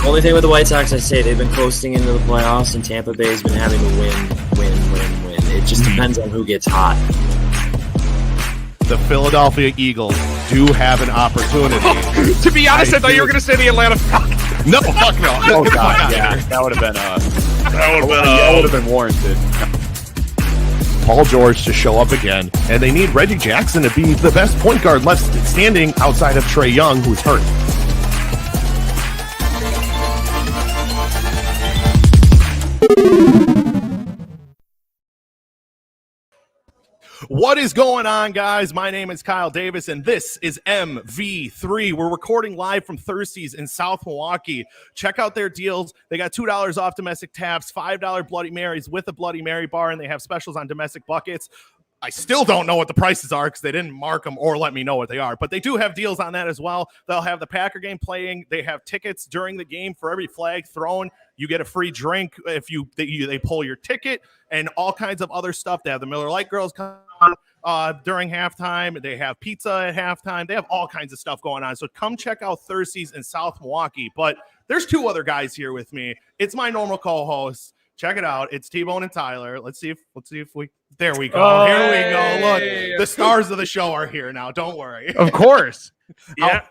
The only thing with the White Sox, I say they've been coasting into the playoffs, and Tampa Bay's been having to win. It just depends on who gets hot. The Philadelphia Eagles do have an opportunity. To be honest, I thought you were going to say the Atlanta Falcons. No, fuck no. Oh god, yeah, that would have been warranted. Paul George to show up again, and they need Reggie Jackson to be the best point guard left standing outside of Trae Young, who's hurt. What is going on, guys? My name is Kyle Davis, and this is MV3. We're recording live from Thirsties in South Milwaukee. Check out their deals. They got $2 off domestic taps, $5 Bloody Marys with a Bloody Mary bar, and they have specials on domestic buckets. I still don't know what the prices are because they didn't mark them or let me know what they are, but they do have deals on that as well. They'll have the Packer game playing. They have tickets during the game for every flag thrown. You get a free drink if they pull your ticket and all kinds of other stuff. They have the Miller Lite girls come during halftime. They have pizza at halftime. They have all kinds of stuff going on. So come check out Thirsties in South Milwaukee. But there's two other guys here with me. It's my normal co-host. Check it out. It's T-Bone and Tyler. Let's see if we. There we go. Oh, here we go. Look, the stars of the show are here now. Don't worry. Of course. Yeah.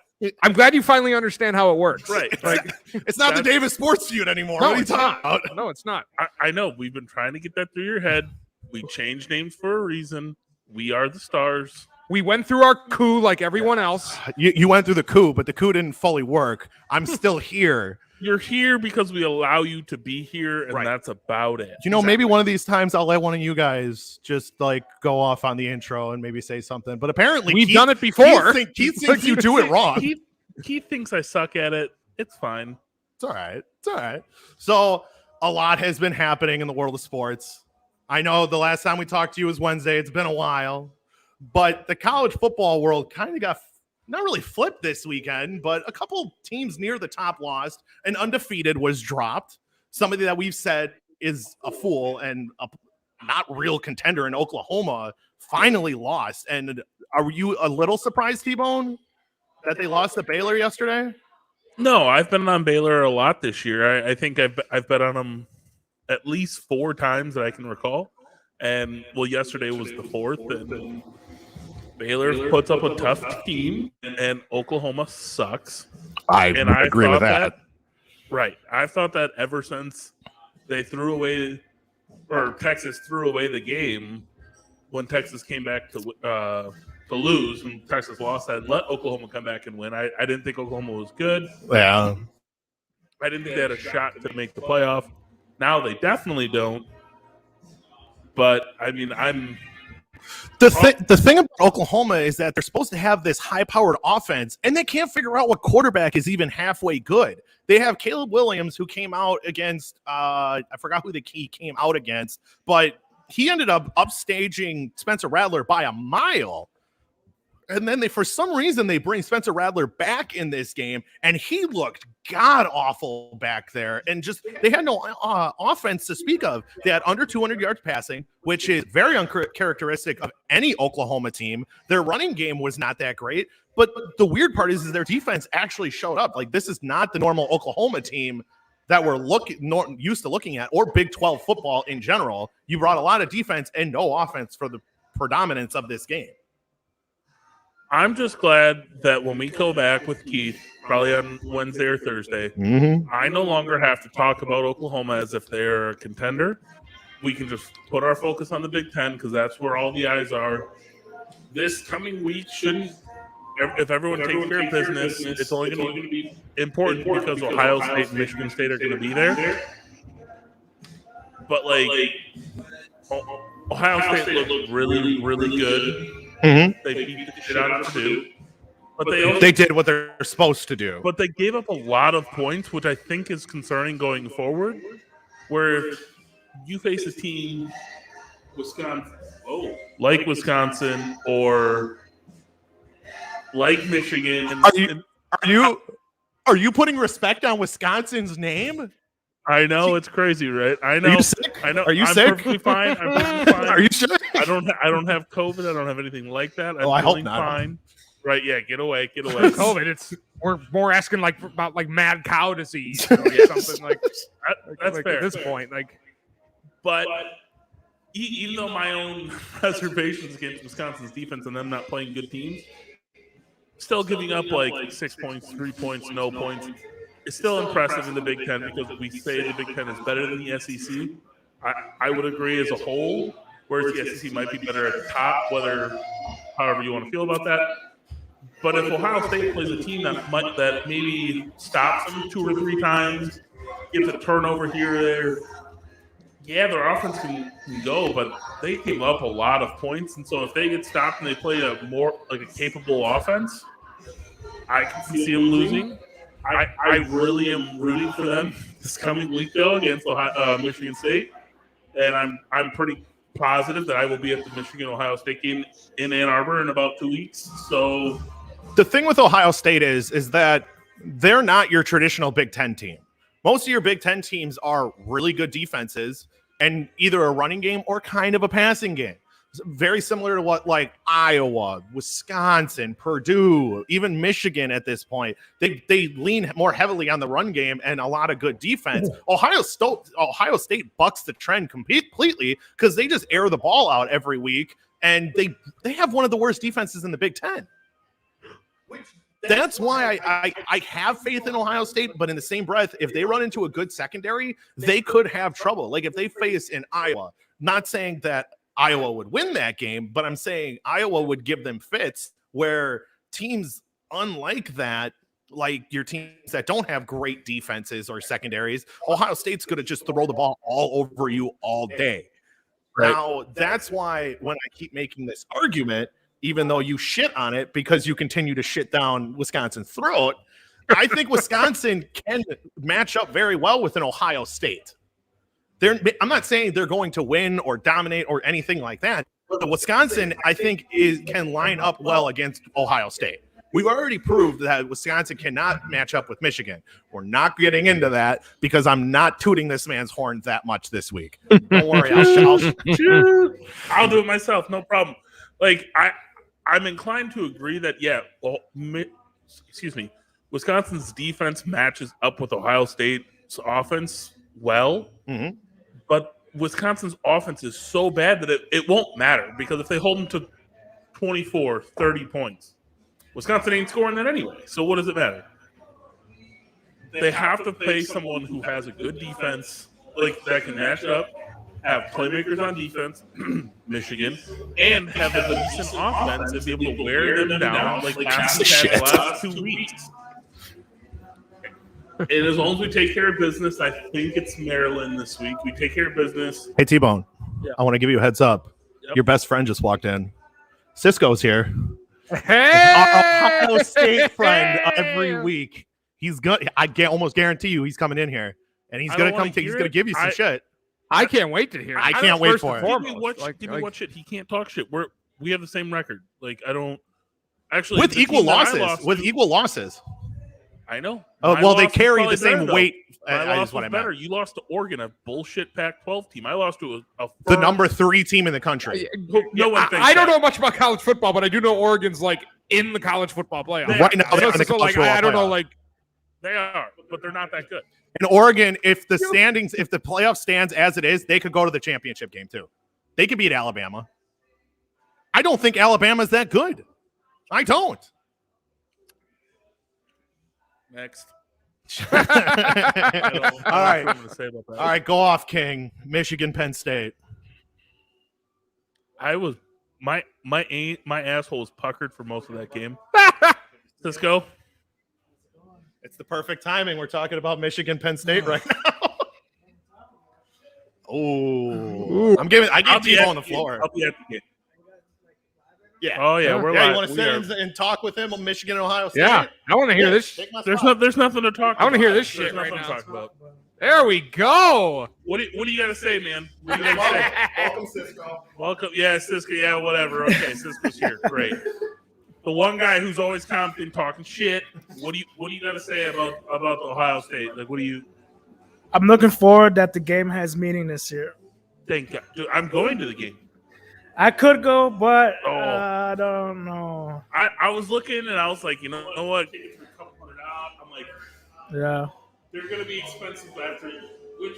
I'm glad you finally understand how it works. Right. Like, it's not the Davis Sports Feud anymore. No, what are you it's talking not. about? No, it's not. I know. We've been trying to get that through your head. We changed names for a reason. We are the stars. We went through our coup like everyone else. You went through the coup, but the coup didn't fully work. I'm still here. You're here because we allow you to be here, and that's about it. You know, maybe one of these times I'll let one of you guys just like go off on the intro and maybe say something. But apparently we've done it before. Keith thinks you do it wrong. Keith thinks I suck at it. It's fine. It's all right. It's all right. So a lot has been happening in the world of sports. I know the last time we talked to you was Wednesday. It's been a while. But the college football world kind of got not really flipped this weekend, but a couple teams near the top lost. An undefeated was dropped. Somebody that we've said is a fool and a not real contender in Oklahoma finally lost. And are you a little surprised, T-Bone, that they lost to Baylor yesterday? No, I've been on Baylor a lot this year. I think I've bet on them at least 4 times that I can recall. And, well, yesterday was the 4th. And Baylor puts up a tough team, and Oklahoma sucks. I agree with that. Right. I've thought that ever since they threw away, or Texas threw away the game when Texas came back to lose, and Texas lost, and let Oklahoma come back and win. I didn't think Oklahoma was good. Yeah. I didn't think they had a shot to make the playoff. Now they definitely don't. But, I mean, The thing about Oklahoma is that they're supposed to have this high-powered offense, and they can't figure out what quarterback is even halfway good. They have Caleb Williams, who came out against I forgot who he came out against, but he ended up upstaging Spencer Rattler by a mile. And then for some reason, they bring Spencer Rattler back in this game, and he looked god-awful back there. And just they had no offense to speak of. They had under 200 yards passing, which is very uncharacteristic of any Oklahoma team. Their running game was not that great. But the weird part is their defense actually showed up. Like, this is not the normal Oklahoma team that we're used to looking at, or Big 12 football in general. You brought a lot of defense and no offense for the predominance of this game. I'm just glad that when we go back with Keith, probably on Wednesday or Thursday, I no longer have to talk about Oklahoma as if they're a contender. We can just put our focus on the Big Ten because that's where all the eyes are. This coming week shouldn't, if everyone takes care of business, it's only going to be important because Ohio State and Michigan State are going to be there. But, like, Ohio State looked really, really good. They beat the shit out of Purdue. But they did what they're supposed to do. But they gave up a lot of points, which I think is concerning going forward, where if you face a team, like Wisconsin or like Michigan. Are you putting respect on Wisconsin's name? I know it's crazy, right? I know. Are you sick? I know. Are you I'm sick? Perfectly fine. I'm perfectly fine. Are you sure? I don't have COVID. I don't have anything like that. I hope feeling not. Fine. Right? Yeah, get away. COVID. We're more asking about mad cow disease or something That's fair. At this point, But even though my own reservations against Wisconsin's defense and them not playing good teams, still giving up 6 points, 3 points, no points, it's still impressive in the Big Ten because we say the Big Ten is better than the SEC. I would agree as a whole, whereas the SEC might be better at the top, however you want to feel about that. But if Ohio State plays a team that maybe stops them 2 or 3 times, gets a turnover here or there, yeah, their offense can go, but they give up a lot of points. And so if they get stopped and they play a more a capable offense, I can see them losing. I really am rooting for them this coming week, though, against Michigan State. And I'm pretty positive that I will be at the Michigan-Ohio State game in Ann Arbor in about 2 weeks. So the thing with Ohio State is that they're not your traditional Big Ten team. Most of your Big Ten teams are really good defenses and either a running game or kind of a passing game. Very similar to what Iowa, Wisconsin, Purdue, even Michigan at this point. They lean more heavily on the run game and a lot of good defense. Ohio State bucks the trend completely because they just air the ball out every week, and they have one of the worst defenses in the Big Ten. That's why I have faith in Ohio State, but in the same breath, if they run into a good secondary, they could have trouble. If they face in Iowa, not saying that Iowa would win that game, but I'm saying Iowa would give them fits where teams unlike that, like your teams that don't have great defenses or secondaries, Ohio State's going to just throw the ball all over you all day. Right. Now, that's why when I keep making this argument, even though you shit on it because you continue to shit down Wisconsin's throat, I think Wisconsin can match up very well with an Ohio State. I'm not saying they're going to win or dominate or anything like that, but Wisconsin, I think, can line up well against Ohio State. We've already proved that Wisconsin cannot match up with Michigan. We're not getting into that because I'm not tooting this man's horn that much this week. Don't worry, I'll do it myself, no problem. I'm inclined to agree that Wisconsin's defense matches up with Ohio State's offense well. Mm-hmm. But Wisconsin's offense is so bad that it won't matter because if they hold them to 24, 30 points, Wisconsin ain't scoring that anyway. So what does it matter? They have to play someone who has a good defense, that can match up, have playmakers on defense, Michigan, and have a decent offense and be able to wear them down like the last 2 weeks. And as long as we take care of business, I think it's Maryland this week. We take care of business. Hey, T-Bone, yeah. I want to give you a heads up. Yep. Your best friend just walked in. Cisco's here. Hey! Our Ohio State friend every week. I almost guarantee you he's coming in here. And he's going to come. He's going to give you some shit. I can't wait to hear it. I can't wait for it. Give me what shit. He can't talk shit. We have the same record. I don't actually with equal losses. I know. Well, they carry the same weight. Is what I meant. You lost to Oregon, a bullshit Pac-12 team. I lost to the number 3 team in the country. No one thinks I don't know much about college football, but I do know Oregon's in the college football playoff. Right now, I don't know. They are, but they're not that good. In Oregon, if the playoff stands as it is, they could go to the championship game too. They could beat Alabama. I don't think Alabama's that good. I don't. Next. All right, go off, King. Michigan, Penn State. I was my asshole was puckered for most of that game. Cisco. It's the perfect timing. We're talking about Michigan, Penn State right now. I give T-Bone on the floor. I'll be at the game. Yeah. Oh yeah. We're you want to sit and talk with him on Michigan and Ohio State? Yeah. I want to hear this. There's nothing to talk about. I want to hear this shit right now. There we go. What do you got to say, man? What do you got to say? Welcome, Cisco. Welcome. Yeah, Cisco. Yeah, whatever. Okay, Cisco's here. Great. The one guy who's always confident talking shit. What do you got to say about Ohio State? What do you? I'm looking forward that the game has meaning this year. Thank God. Dude, I'm going to the game. I could go, but I don't know. I was looking and I was like, you know what? I'm like, Yeah. they're gonna be expensive after. Which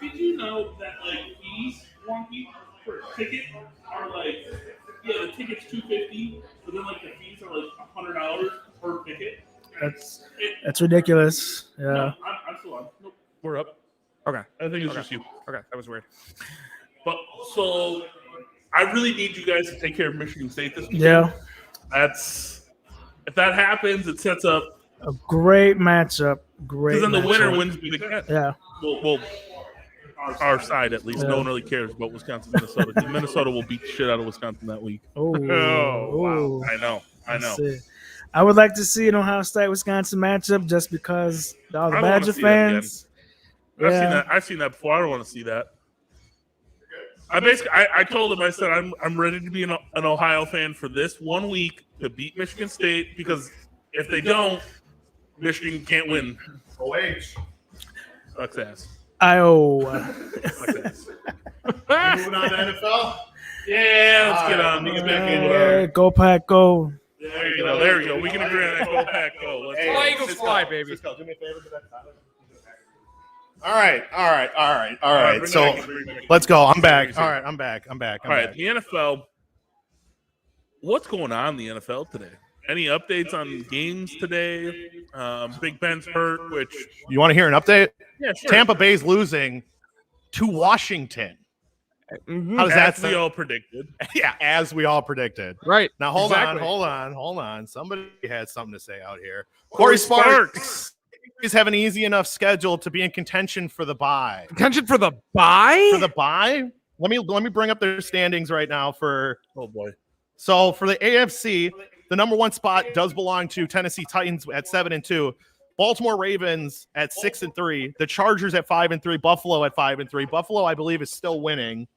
did you know that like fees wonky for a ticket are like the ticket's $250, but then like the fees are like $100 per ticket. That's ridiculous. Yeah. No, I'm still on. Nope, we're up. Okay. I think it's just you. Okay, that was weird. But so I really need you guys to take care of Michigan State this weekend. Yeah. If that happens, it sets up a great matchup. Because then the winner wins the Big Ten. Yeah. Well, our side at least. Yeah. No one really cares about Wisconsin, Minnesota. Minnesota will beat the shit out of Wisconsin that week. Oh, wow! I know. I would like to see an Ohio State Wisconsin matchup just because all the Badger fans. I've seen that before. I don't want to see that. I told him, I said I'm ready to be an Ohio fan for this 1 week to beat Michigan State, because if they don't, Michigan can't win. Sucks ass. Moving on to NFL. Yeah, let's get on. Get back into it. Go Pack, go. There you go. We can agree on that. Go Pack, go. Let's go. Eagles fly, baby. Cisco, do me a favor. All right. So let's go. I'm back. All right, I'm back. All right, the NFL. What's going on in the NFL today? Any updates on games today? Big Ben's hurt, which... You want to hear an update? Yeah, sure. Tampa Bay's losing to Washington. Mm-hmm. How does that sound? As we all predicted. Yeah, as we all predicted. Right. Now, hold on. Somebody had something to say out here. Corey Sparks is have an easy enough schedule to be in contention for the bye. Contention for the bye? For the bye? Let me bring up their standings right now for... Oh, boy. So, for the AFC... The number one spot does belong to Tennessee Titans at 7-2, Baltimore Ravens at 6-3, the Chargers at 5-3, Buffalo at 5-3. Buffalo, I believe, is still winning.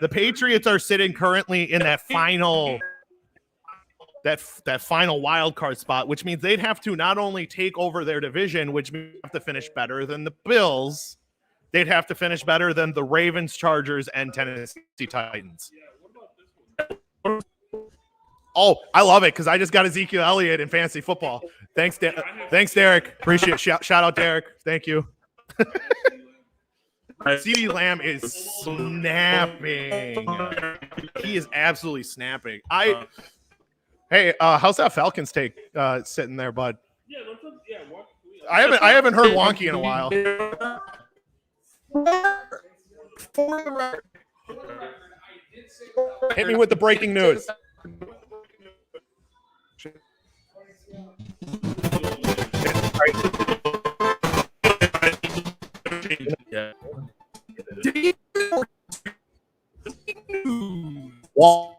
The Patriots are sitting currently in that final wild card spot, which means they'd have to not only take over their division, which means they have to finish better than the Bills, they'd have to finish better than the Ravens, Chargers, and Tennessee Titans. Oh, I love it because I just got Ezekiel Elliott in fantasy football. Thanks, Derek. Appreciate it. Shout out, Derek. Thank you. CeeDee Lamb is snapping. He is absolutely snapping. Hey, how's that Falcons take sitting there, bud? I haven't heard wonky in a while. Hit me with the breaking news. Yeah.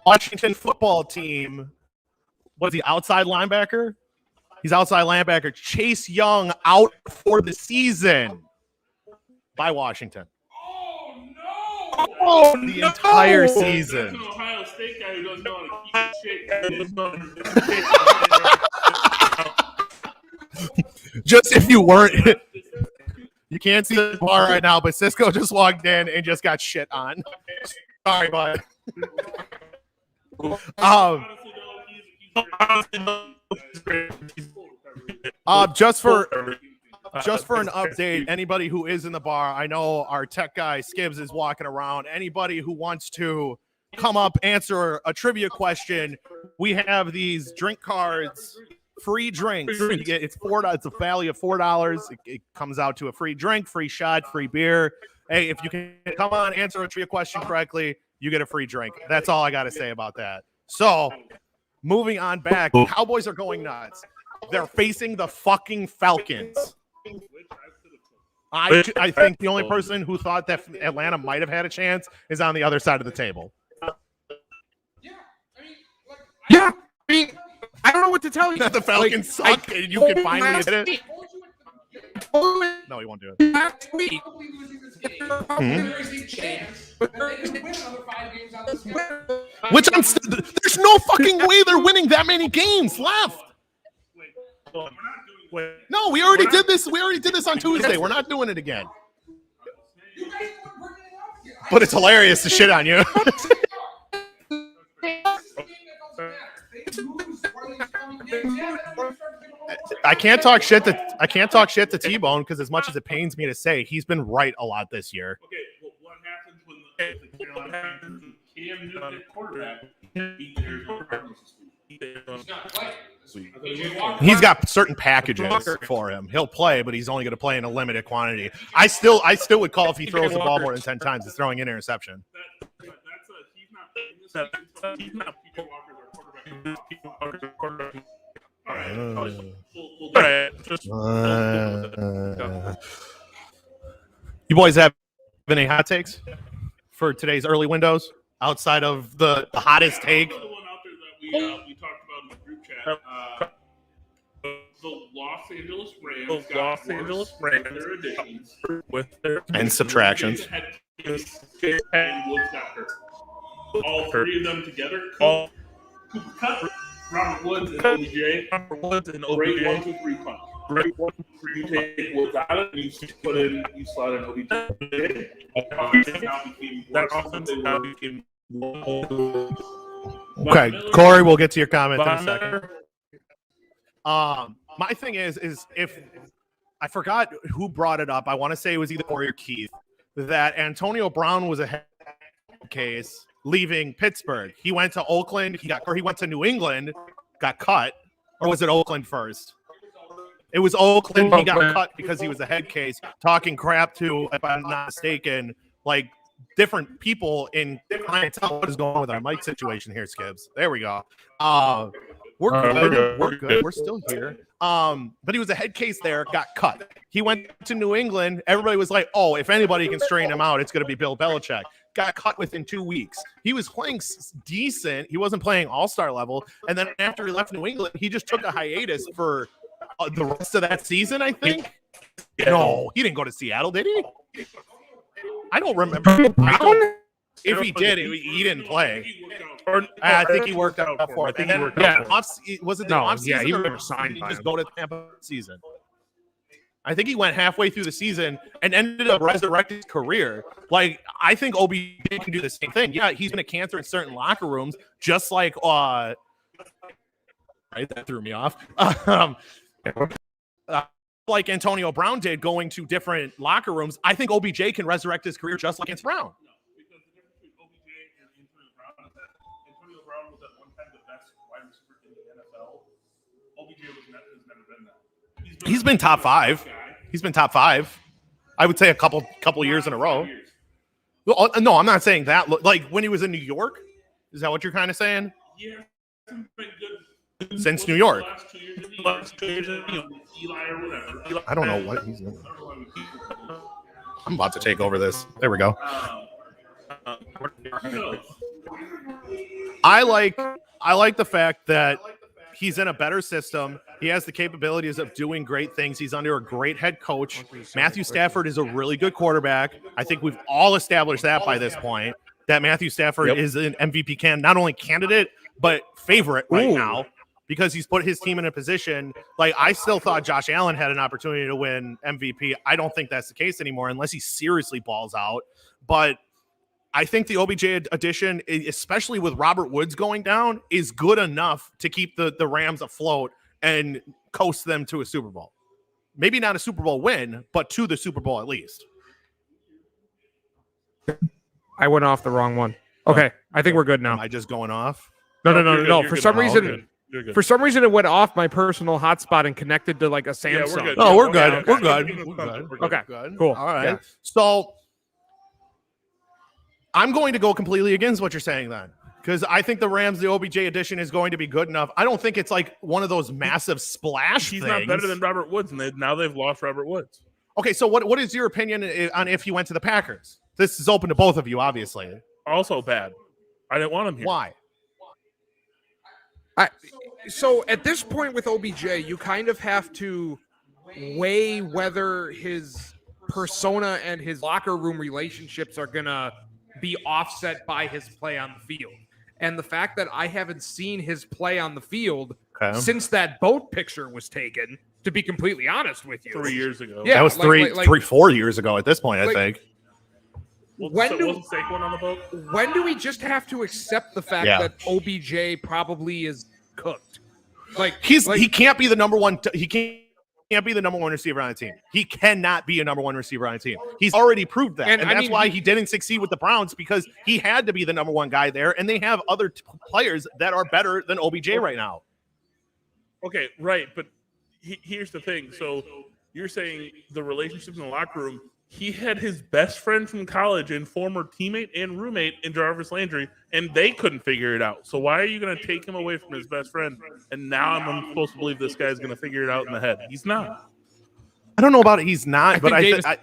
Washington football team. Was he outside linebacker? He's outside linebacker. Chase Young out for the season by Washington. Oh, the entire season. An Ohio State guy who doesn't know how to keep shit. Just if you weren't, you can't see the bar right now, but Cisco just logged in and just got shit on. Sorry, bud. Just for an update, anybody who is in the bar, I know our tech guy Skibbs is walking around. Anybody who wants to come up, answer a trivia question, we have these drink cards, free drinks. It's $4. It's a value of $4. It comes out to a free drink, free shot, free beer. Hey, if you can come on, answer a trivia question correctly, you get a free drink. That's all I got to say about that. So, moving on back, Cowboys are going nuts. They're facing the fucking Falcons. I think the only person who thought that Atlanta might have had a chance is on the other side of the table. Yeah, I mean, I don't know what to tell you. That the Falcons suck, and you can finally hit it. No, he won't do it. Last week, which there's no fucking way they're winning that many games left. No, we already did this. We already did this on Tuesday. We're not doing it again. But it's hilarious to shit on you. I can't talk shit to T-Bone because as much as it pains me to say, he's been right a lot this year. Okay, well, what happens when the Carolina Cam Newton quarterback? He's got certain packages for him. He'll play, but he's only going to play in a limited quantity. I still would call if he throws the ball more than 10 times, it's throwing an interception. He's not You boys have any hot takes for today's early windows outside of the hottest take? The one out there that we talked about in the group chat. The Los Angeles Rams got their additions with their and subtractions. And Woods got hurt. All three of them together. Cooper Kupp, Robert Woods, and OBJ. Great 1-2-3 punch. Great 1-2-3. You take Woods out of it, you slot in OBJ. That offense now became. Okay, Corey, we'll get to your comment in a second. My thing is if I forgot who brought it up, I want to say it was either Corey or Keith, that Antonio Brown was a head case leaving Pittsburgh. He went to Oakland, he went to New England, got cut, or was it Oakland first? It was Oakland. He got cut because he was a head case, talking crap to, if I'm not mistaken, like different people in clientele. What is going on with our mic situation here, Skibbs? There we go. We're good. We're good. We're still here. But he was a head case there, got cut. He went to New England. Everybody was like, oh, if anybody can strain him out, it's going to be Bill Belichick. Got cut within 2 weeks. He was playing decent. He wasn't playing all-star level. And then after he left New England, he just took a hiatus for the rest of that season, I think. No, he didn't go to Seattle, did he? I don't remember. If he did, he didn't play. I think he worked out for it. Was it the offseason? Yeah, he never signed. Did he just go to Tampa season? I think he went halfway through the season and ended up resurrecting his career. Like, I think OBJ can do the same thing. Yeah, he's been a cancer in certain locker rooms, just like right, that threw me off. Like Antonio Brown did, going to different locker rooms. I think OBJ can resurrect his career just like it's Brown. Because the difference between OBJ and Antonio Brown is that Antonio Brown was at one time the best wide receiver in the NFL. OBJ has never been that. He's been top five. He's been top five. I would say a couple years in a row. Well, no, I'm not saying that. Like when he was in New York, is that what you're kind of saying? Yeah, been good since New York. Last 2 years, Eli or whatever. I don't know what he's doing. I'm about to take over this. There we go. I like the fact that he's in a better system. He has the capabilities of doing great things. He's under a great head coach. Matthew Stafford is a really good quarterback. I think we've all established that by this point, that Matthew Stafford is an MVP not only candidate, but favorite right now, because he's put his team in a position. Like, I still thought Josh Allen had an opportunity to win MVP. I don't think that's the case anymore unless he seriously balls out. But I think the OBJ addition, especially with Robert Woods going down, is good enough to keep the Rams afloat and coast them to a Super Bowl. Maybe not a Super Bowl win, but to the Super Bowl at least. I went off the wrong one. Okay, I think we're good now. Am I just going off? No. For some reason, it went off my personal hotspot and connected to like a Samsung. Yeah, we're good. Oh, we're good. Okay. We're good. Okay, good. Cool. All right. Yeah. So I'm going to go completely against what you're saying then, because I think the Rams, the OBJ addition is going to be good enough. I don't think it's like one of those massive splash He's things. not better than Robert Woods, and now they've lost Robert Woods. Okay, so what is your opinion on if he went to the Packers? This is open to both of you, obviously. Also bad. I didn't want him here. Why? So at this point with OBJ, you kind of have to weigh whether his persona and his locker room relationships are going to be offset by his play on the field. And the fact that I haven't seen his play on the field since that boat picture was taken, to be completely honest with you. 3 years ago. Yeah, that was 4 years ago at this point, I think. Wasn't Saquon on the boat? When do we just have to accept the fact that OBJ probably is cooked? He can't be the number one. He can't be the number one receiver on the team. He cannot be a number one receiver on the team. He's already proved that. And that's why he didn't succeed with the Browns, because he had to be the number one guy there, and they have other players that are better than OBJ right now. Okay, right. But here's the thing. So you're saying the relationships in the locker room, he had his best friend from college and former teammate and roommate in Jarvis Landry, and they couldn't figure it out. So why are you going to take him away from his best friend? And now I'm supposed to believe this guy's going to figure it out in the head. He's not. I don't know about it. He's not, but I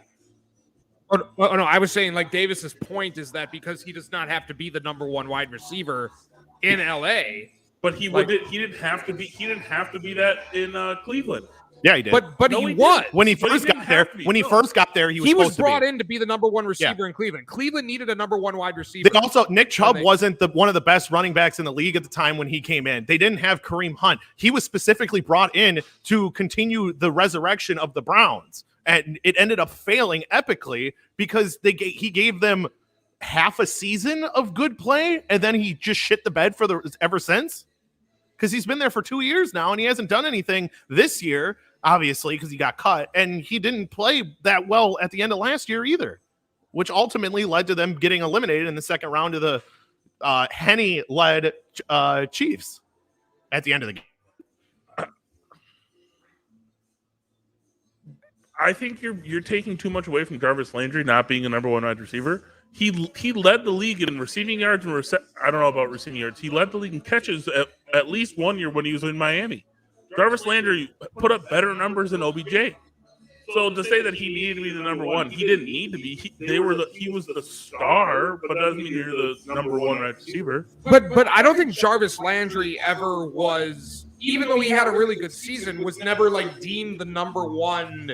was saying, like, Davis's point is that because he does not have to be the number one wide receiver in LA, but he didn't have to be that in Cleveland. Yeah, he did. But he was when he first got there. When he first got there, he was brought in to be the number one receiver in Cleveland. Cleveland needed a number one wide receiver. They also, Nick Chubb wasn't one of the best running backs in the league at the time when he came in. They didn't have Kareem Hunt. He was specifically brought in to continue the resurrection of the Browns, and it ended up failing epically because he gave them half a season of good play, and then he just shit the bed ever since. Because he's been there for 2 years now, and he hasn't done anything this year. Obviously, because he got cut, and he didn't play that well at the end of last year either, which ultimately led to them getting eliminated in the second round of the Henne-led Chiefs at the end of the game. I think you're taking too much away from Jarvis Landry not being a number one wide receiver. He led the league in receiving yards and I don't know about receiving yards. He led the league in catches at least 1 year when he was in Miami. Jarvis Landry put up better numbers than OBJ. So to say that he needed to be the number one, he didn't need to be. He was the star, but doesn't mean you're the number one wide receiver. But I don't think Jarvis Landry ever was, even though he had a really good season, was never like deemed the number one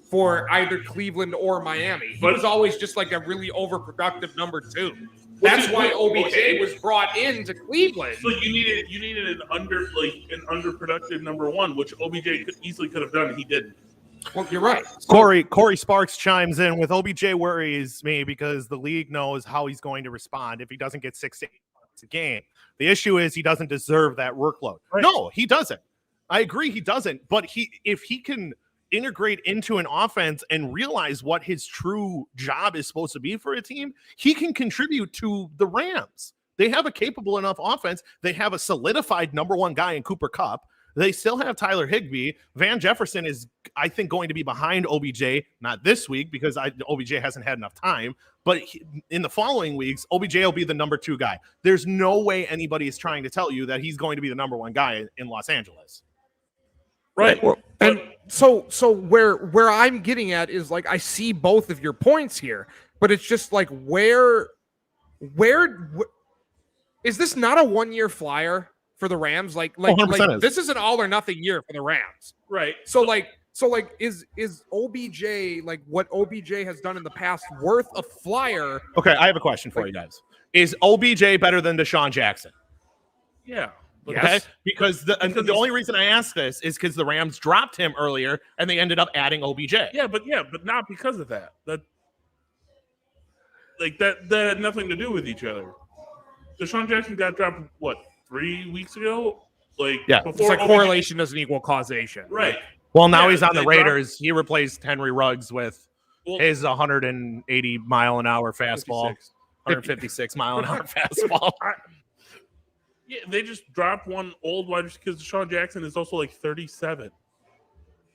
for either Cleveland or Miami. He was always just like a really overproductive number two. That's why OBJ was brought into Cleveland. So you needed an underproductive number one, which OBJ easily could have done, and he didn't. Well, you're right. Corey Sparks chimes in with OBJ worries me because the league knows how he's going to respond if he doesn't get 6 to 8 a game. The issue is he doesn't deserve that workload. Right. No, he doesn't. I agree he doesn't. But if he can integrate into an offense and realize what his true job is supposed to be for a team, he can contribute to the Rams. They have a capable enough offense. They have a solidified number one guy in Cooper Kupp. They still have Tyler Higbee. Van Jefferson is, I think, going to be behind OBJ, not this week because OBJ hasn't had enough time, but in the following weeks, OBJ will be the number two guy. There's no way anybody is trying to tell you that he's going to be the number one guy in Los Angeles. Right. And so where I'm getting at is, like, I see both of your points here, but it's just like, where is this not a 1 year flyer for the Rams? Like this is an all or nothing year for the Rams. Right. So is OBJ, like, what OBJ has done in the past, worth a flyer? Okay, I have a question for you guys. Is OBJ better than Deshaun Jackson? Yeah. Okay, yes. Because the only reason I ask this is because the Rams dropped him earlier and they ended up adding OBJ. But not because of that. That had nothing to do with each other. Deshaun Jackson got dropped 3 weeks ago? It's like correlation doesn't equal causation. Right. Well, now he's on the Raiders. He replaced Henry Ruggs with his 180 mile an hour fastball, 156 mile an hour fastball. Yeah, they just dropped one old wide receiver because Deshaun Jackson is also like 37.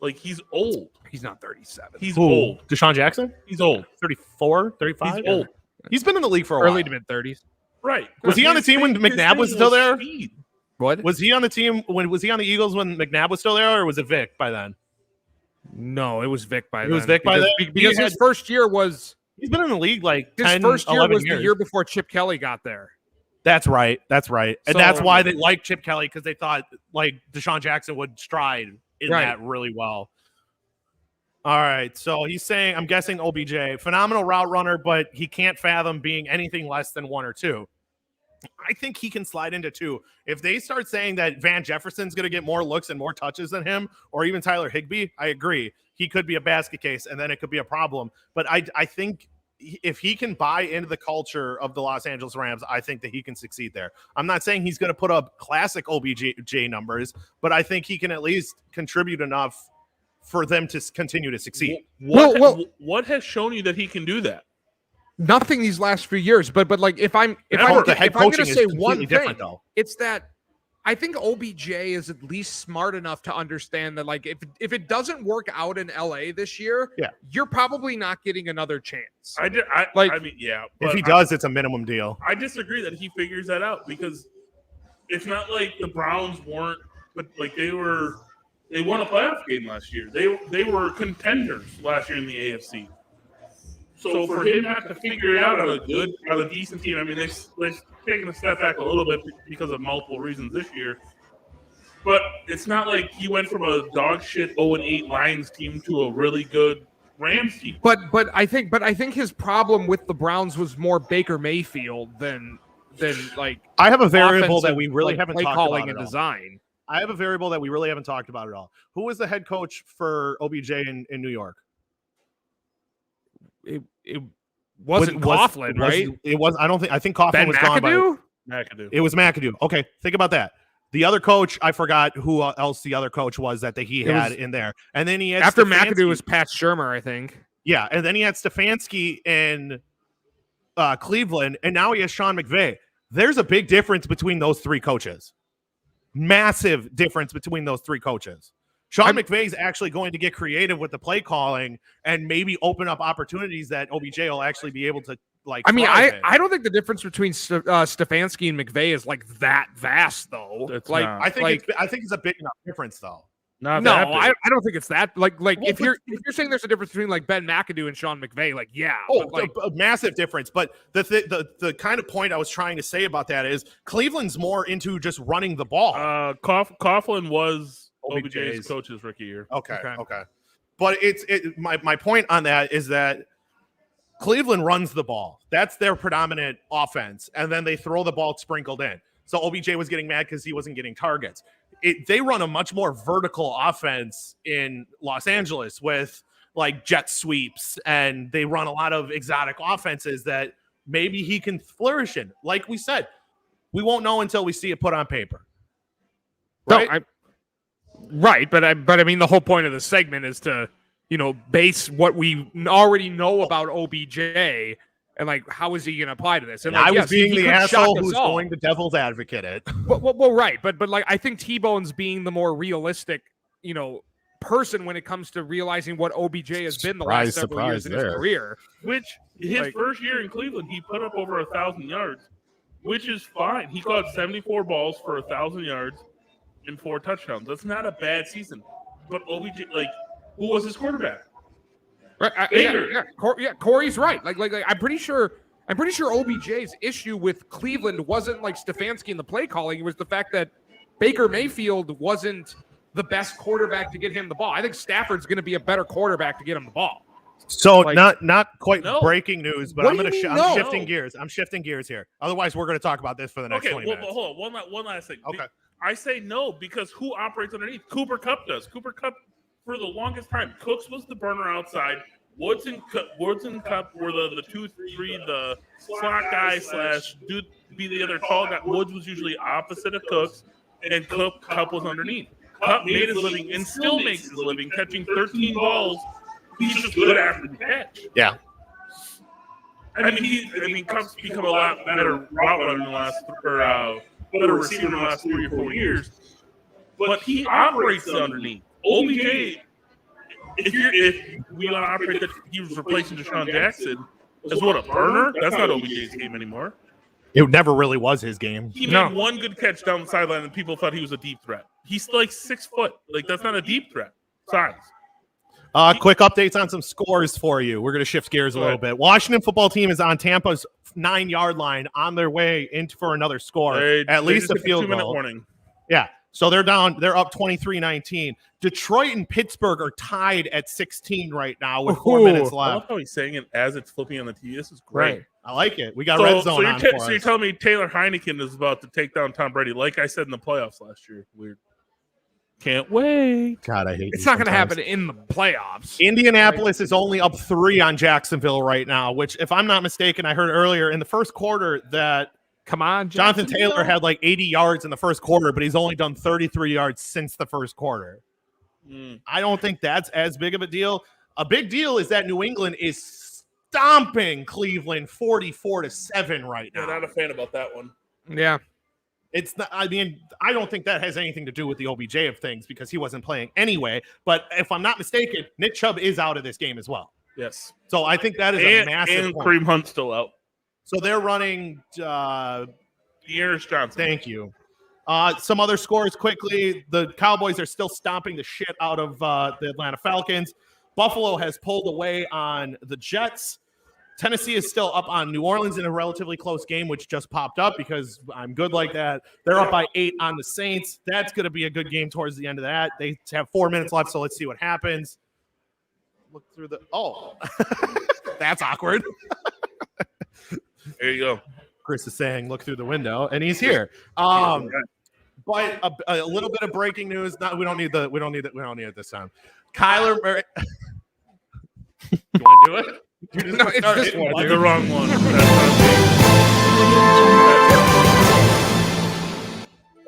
Like, he's old. He's not 37. He's old. Deshaun Jackson? He's old. 34, 35? He's old. He's been in the league for a early while. to mid 30s. Right. Was he on the team when McNabb was still there? Speed. What? Was he on the team was he on the Eagles when McNabb was still there, or was it Vic by then? No, it was Vic by then. It was Vic by then? Because his first year was... He's been in the league like 10, his first year 11 was years. the year before Chip Kelly got there. That's right. And So, that's why they liked Chip Kelly, because they thought like Deshaun Jackson would stride in that really well. All right. So he's saying, I'm guessing OBJ, phenomenal route runner, but he can't fathom being anything less than 1 or 2. I think he can slide into 2. If they start saying that Van Jefferson's going to get more looks and more touches than him, or even Tyler Higbee, I agree. He could be a basket case, and then it could be a problem. But I think if he can buy into the culture of the Los Angeles Rams, I think that he can succeed there. I'm not saying he's going to put up classic OBJ numbers, but I think he can at least contribute enough for them to continue to succeed. What has shown you that he can do that? Nothing these last few years, but like if I'm going to say one thing, though, it's that I think OBJ is at least smart enough to understand that, like, if it doesn't work out in LA this year, you're probably not getting another chance. I mean, yeah. If he does, it's a minimum deal. I disagree that he figures that out, because it's not like the Browns weren't, but like they won a playoff game last year. They were contenders last year in the AFC. So for him not to figure it out on a decent team, I mean, they've taken a step back a little bit because of multiple reasons this year. But it's not like he went from a dog shit 0-8 Lions team to a really good Rams team. But I think his problem with the Browns was more Baker Mayfield than like. I have a variable that we really haven't talked about and design. I have a variable that we really haven't talked about at all. Who was the head coach for OBJ in New York? It wasn't Coughlin, right? It was. I think Coughlin was gone. McAdoo. It was McAdoo. Okay, think about that. The other coach, I forgot who else the other coach was that he had in there. And then he had after Stefanski. McAdoo was Pat Shurmur, I think. Yeah, and then he had Stefanski in Cleveland, and now he has Sean McVay. There's a big difference between those three coaches. Massive difference between those three coaches. Sean McVay is actually going to get creative with the play calling and maybe open up opportunities that OBJ will actually be able to like. I mean, I don't think the difference between Stefanski and McVay is like that vast, though. It's like not. I think it's a big enough difference, though. I don't think it's that. Like if you're saying there's a difference between like Ben McAdoo and Sean McVay, like a massive difference. But the kind of point I was trying to say about that is Cleveland's more into just running the ball. Coughlin was OBJ's coach's rookie year. Okay. But my point on that is that Cleveland runs the ball. That's their predominant offense, and then they throw the ball sprinkled in. So OBJ was getting mad because he wasn't getting targets. They run a much more vertical offense in Los Angeles with like jet sweeps, and they run a lot of exotic offenses that maybe he can flourish in. Like we said, we won't know until we see it put on paper. Right? Right, but I mean the whole point of the segment is to, base what we already know about OBJ and like how is he going to apply to this? And I was being the asshole who's going to devil's advocate it. Well, right, but like I think T-Bone's being the more realistic, person when it comes to realizing what OBJ has been the last several years in his career. Which his first year in Cleveland, he put up over 1,000 yards, which is fine. He caught 74 balls for 1,000 yards. And 4 touchdowns. That's not a bad season. But OBJ, like, who was his quarterback? Right. Corey's right. Like I'm pretty sure OBJ's issue with Cleveland wasn't like Stefanski and the play calling. It was the fact that Baker Mayfield wasn't the best quarterback to get him the ball. I think Stafford's going to be a better quarterback to get him the ball. So not quite breaking news, but I'm shifting gears. I'm shifting gears here. Otherwise, we're going to talk about this for the next 20 minutes. Hold on. One last thing. Okay. I say no because who operates underneath? Cooper Kupp does. Cooper Kupp, for the longest time, Cooks was the burner outside. Woods and Kupp were the 2-3, the slot guy / dude be the other tall guy. Woods was usually opposite of Cooks, and Kupp was underneath. Kupp made his living and still makes his living catching 13 balls. He's just good after the catch. Yeah. I mean, Kupp's become a lot better route runner in the last better receiver in the last 3 or 4 years, but he operates underneath. OBJ, if we want to operate that he was replacing Deshaun Jackson as a burner, that's not OBJ's game anymore. It never really was his game. He made one good catch down the sideline, and people thought he was a deep threat. He's like 6 foot. Like, that's not a deep threat size. Quick updates on some scores for you. We're going to shift gears a little bit. Washington football team is on Tampa's 9-yard line on their way in for another score, at least a field goal. 2-minute warning. Yeah, so they're down. They're up 23-19. Detroit and Pittsburgh are tied at 16 right now with 4 minutes left. I love how he's saying it as it's flipping on the TV. This is great. Right. I like it. We got red zone on for us. So you're telling me Taylor Heineken is about to take down Tom Brady, like I said in the playoffs last year? Weird. Can't wait. God, I hate It's you not going to sometimes. happen in the playoffs. Indianapolis is only up 3 on Jacksonville right now, which, if I'm not mistaken, I heard earlier in the first quarter that Come on, Jonathan Jacksonville. Taylor had like 80 yards in the first quarter, but he's only done 33 yards since the first quarter. I don't think that's as big of a deal. A big deal is that New England is stomping Cleveland 44-7 right now. Yeah, not a fan about that one. Yeah. It's not, I mean, I don't think that has anything to do with the OBJ of things because he wasn't playing anyway. But if I'm not mistaken, Nick Chubb is out of this game as well. Yes. So I think that is a massive and point. Kareem Hunt's still out. So they're running Dearness Johnson. Thank you. Some other scores quickly. The Cowboys are still stomping the shit out of the Atlanta Falcons. Buffalo has pulled away on the Jets. Tennessee is still up on New Orleans in a relatively close game, which just popped up because I'm good like that. They're up by 8 on the Saints. That's going to be a good game towards the end of that. They have 4 minutes left, so let's see what happens. Look through the – oh, that's awkward. There you go. Chris is saying, look through the window, and he's here. But a little bit of breaking news. We don't need it this time. Kyler Murray. You want to do it? No, it's this one. You're the wrong one.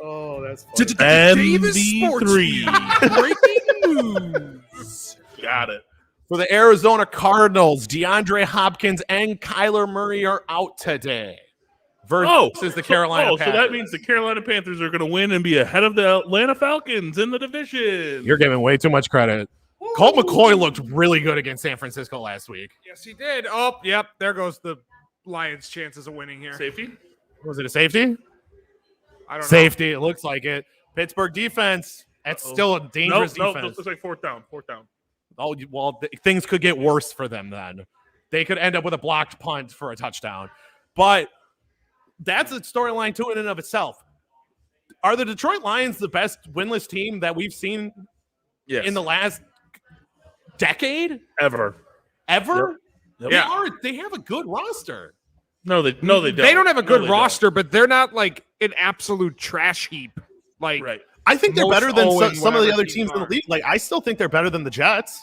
Oh, that's funny. Davis Sports Feed. Breaking news. Got it. For the Arizona Cardinals, DeAndre Hopkins and Kyler Murray are out today. Versus the Carolina Panthers. So that means the Carolina Panthers are going to win and be ahead of the Atlanta Falcons in the division. You're giving way too much credit. Colt McCoy looked really good against San Francisco last week. Yes, he did. Oh, yep. There goes the Lions' chances of winning here. Safety? Was it a safety? I don't know. Safety. It looks like it. Pittsburgh defense. That's still a dangerous Nope, defense. it looks like fourth down. Oh, well, things could get worse for them then. They could end up with a blocked punt for a touchdown. But that's a storyline to it in and of itself. Are the Detroit Lions the best winless team that we've seen in the last decade? Ever? Yep. Yeah. They have a good roster. No, they don't. They don't have a good they roster, but they're not like an absolute trash heap. Like, Right. I think they're Most better than Owen, some of the whatever other teams teams in the are. league. Like, I still think they're better than the Jets.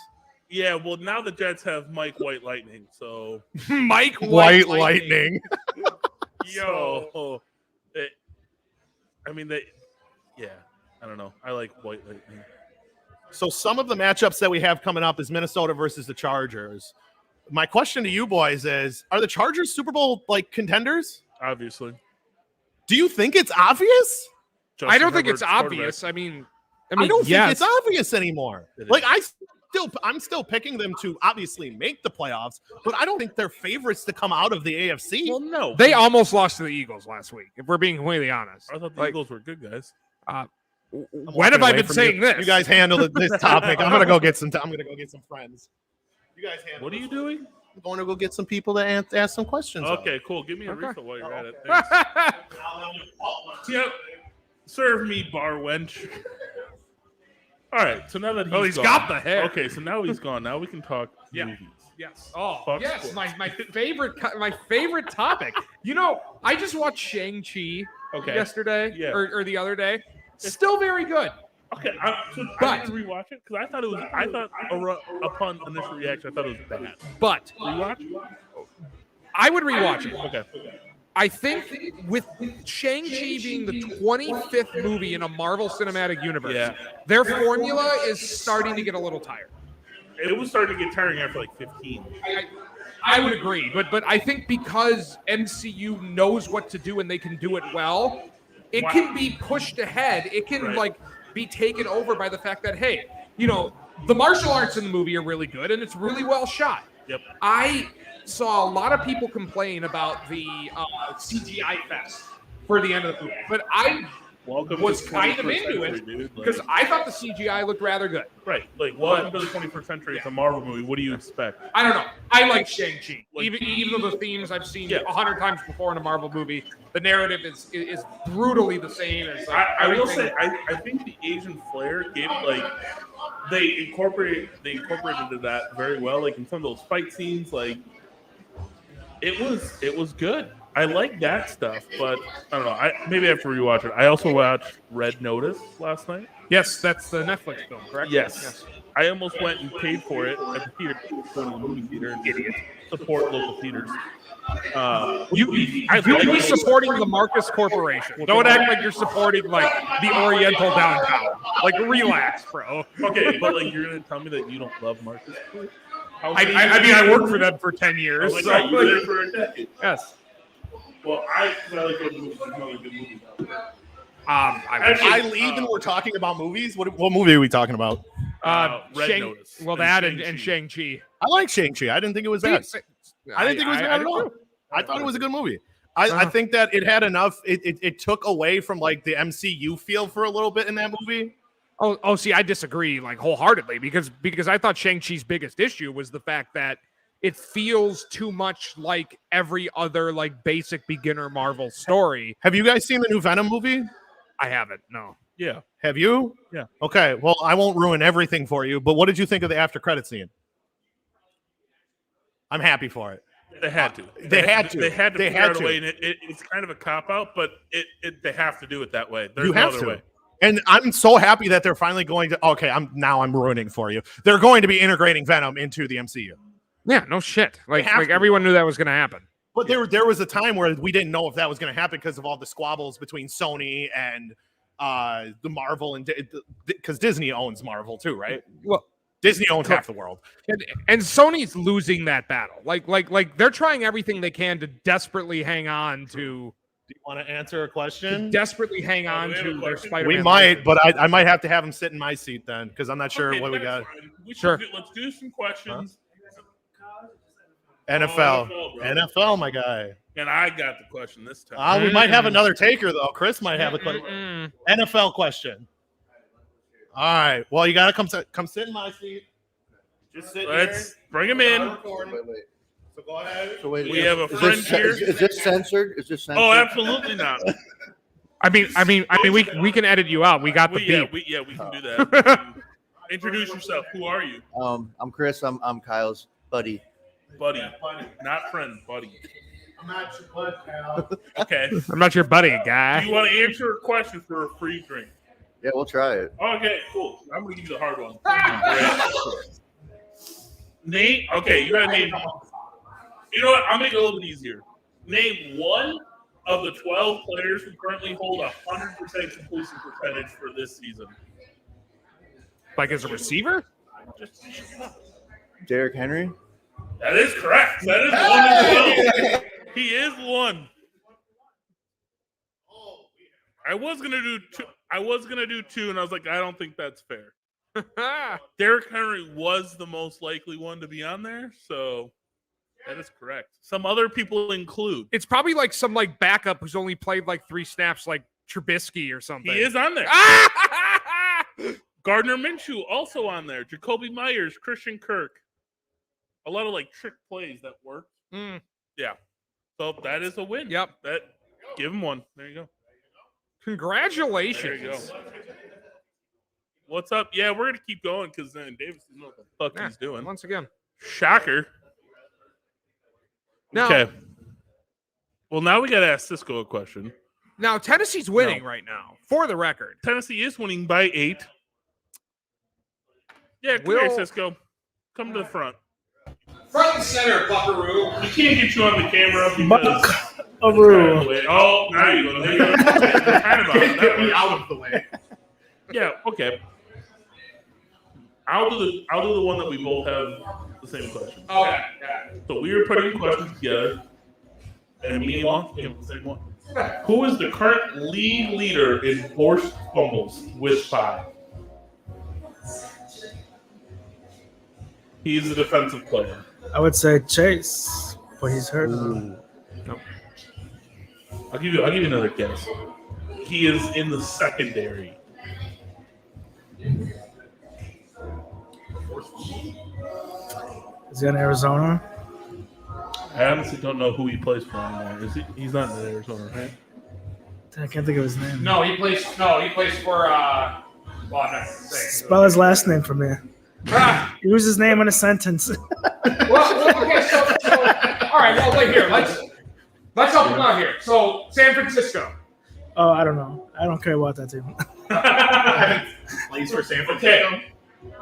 Yeah, well, now the Jets have Mike White Lightning, so Mike White Lightning. yo, I don't know. I like White Lightning. So some of the matchups that we have coming up is Minnesota versus the Chargers. My question to you boys is, are the Chargers Super Bowl like contenders? Obviously, Do you think it's obvious? I don't think Justin it's Herbert's obvious. I mean, I don't yes. think it's obvious anymore. It Like is. I'm still picking them to obviously make the playoffs, but I don't think they're favorites to come out of the AFC. Well, no, They almost lost to the Eagles last week, if we're being completely honest. I thought the Like, Eagles were good guys. when have I been saying this? You guys handle this topic. I'm gonna go get some. I'm gonna go get some friends. You guys handle. What are you doing? I'm going to go get some people to ask some questions. of. Okay, cool. Give me a Okay. refill while you're at it. Thanks. Yep. Serve me, bar wench. All right. So now that Oh, he's he's gone, got the hair. Okay, so now he's gone. Now we can talk Yeah. movies. Yes. Oh, Fuck yes. sports. My favorite topic. You know, I just watched Shang-Chi yesterday Yeah. or the other day. Still very good. Okay, I didn't rewatch it because I thought upon initial reaction, I thought it was bad. But Rewatch? I would rewatch it. Okay. I think with Shang-Chi being the 25th movie in a Marvel Cinematic Universe, Yeah. their formula is starting to get a little tired. It was starting to get tiring after like 15. I would agree, but I think because MCU knows what to do and they can do it well, it can be pushed ahead. It can Right. be taken over by the fact that, hey, the martial arts in the movie are really good and it's really well shot. Yep. I saw a lot of people complain about the CGI fest for the end of the movie, but I Welcome was to the kind of 21st into century, it dude. because I thought the CGI looked rather good. Right. Like, welcome to the 21st century. It's a Marvel movie. What do you expect? I don't know. I like Shang-Chi. Like- even though the themes I've seen Yeah. 100 times before in a Marvel movie, the narrative is brutally the same as I will everything. say, I think the Asian flair gave they incorporated into that very well. Like in some of those fight scenes, like it was good. I like that stuff, but I don't know. Maybe I have to rewatch it. I also watched Red Notice last night. Yes, that's the Netflix film, correct? Yes. I almost went and paid for it at the theater, going to the movie theater. Idiot. Support local theaters. You be supporting the Marcus Corporation. Don't act like you're supporting like the Oriental downtown. Like, relax, bro. Okay, but like you're gonna tell me that you don't love Marcus? I mean, I worked for them for 10 years. Like, So, you were there for a decade. yes. Well, I like good movies. There's no good movies out there. I leave and we're talking about movies. What movie are we talking about? Red Notice. Well, that and Shang-Chi. I like Shang-Chi. I didn't think it was bad. I didn't think it was bad at all. I thought it was a good movie. I think that it had enough. It took away from like the MCU feel for a little bit in that movie. Oh, see, I disagree like wholeheartedly because I thought Shang-Chi's biggest issue was the fact that it feels too much like every other like basic beginner Marvel story. Have you guys seen the new Venom movie? I haven't. No. Yeah. Have you? Yeah. Okay. Well, I won't ruin everything for you, but what did you think of the after credit scene? I'm happy for it. They had to. They had to. They had to They figure had out a to. way, and it's kind of a cop out, but they have to do it that way. There's You no have other to. way. And I'm so happy that they're finally going to. Okay, I'm ruining for you. They're going to be integrating Venom into the MCU. Yeah, no shit. Like have to. everyone knew that was going to happen. But there was a time where we didn't know if that was going to happen because of all the squabbles between Sony and the Marvel, and because Disney owns Marvel too, right? Well, Disney owns half the world. And Sony's losing that battle. Like they're trying everything they can to desperately hang on to. Do you want to answer a question? Desperately hang on to their Spider-Man. We might, but I might have to have him sit in my seat then because I'm not sure Okay, what we that's got. fine. Sure. Let's do some questions. NFL, bro. NFL, my guy. And I got the question this time. We might have another taker though. Chris might have a question. NFL question. All right. Well, you gotta come sit in my seat. Just sit Let's bring him in. Wait. So go ahead. So wait, We have a is friend this, here. Is this censored? Is this censored? Oh, absolutely not. I mean, we can edit you out. We got the beat. We can do that. Introduce yourself. Who are you? I'm Chris. I'm Kyle's buddy. Buddy. Not friend, buddy. I'm not your bud, pal. Okay. I'm not your buddy, Do guy. you want to answer a question for a free drink? Yeah, we'll try it. Okay, cool. I'm going to give you the hard one. Nate, okay, you got to name. You know what? I'll make it a little bit easier. Name one of the 12 players who currently hold 100% completion percentage for this season. Like as a receiver? Just Derrick Henry. that is correct. That is one of 12. He is one. I was gonna do two, and I was like, I don't think that's fair. Derrick Henry was the most likely one to be on there, so that is correct. Some other people include. It's probably like some like backup who's only played like 3 snaps, like Trubisky or something. He is on there. Gardner Minshew also on there. Jacoby Myers, Christian Kirk. A lot of like trick plays that work. Yeah. So that is a win. Yep. Give him one. There you go. Congratulations. There you go. What's up? Yeah, we're gonna keep going because then Davis doesn't know what the fuck he's doing. Once again. Shocker. Now, Okay. Well, now we gotta ask Cisco a question. Now Tennessee's winning right now, for the record. Tennessee is winning by 8. Yeah, come here, Will- Cisco. Come to the front. Front and center, Buckaroo. We can't get you on the camera because. Buckaroo. Oh, now you go. There you go. Kind of on. Get me out of the way. Yeah. Okay. I'll do the one that we both have the same question. Okay. So we were putting questions together, and me and Long came with the same one. Who is the current league leader in forced fumbles with 5? He's a defensive player. I would say Chase, but he's hurt. No. I'll give you another guess. He is in the secondary. Is he in Arizona? I honestly don't know who he plays for anymore. Is he? He's not in Arizona, right? I can't think of his name. No, he plays for. Well, I'm not gonna say. Spell his last name for me. Ah, Use his name in a sentence. okay. So, all right. Well, wait here. Let's help him out here. So, San Francisco. Oh, I don't know. I don't care about that team. Plays for San Francisco. Okay.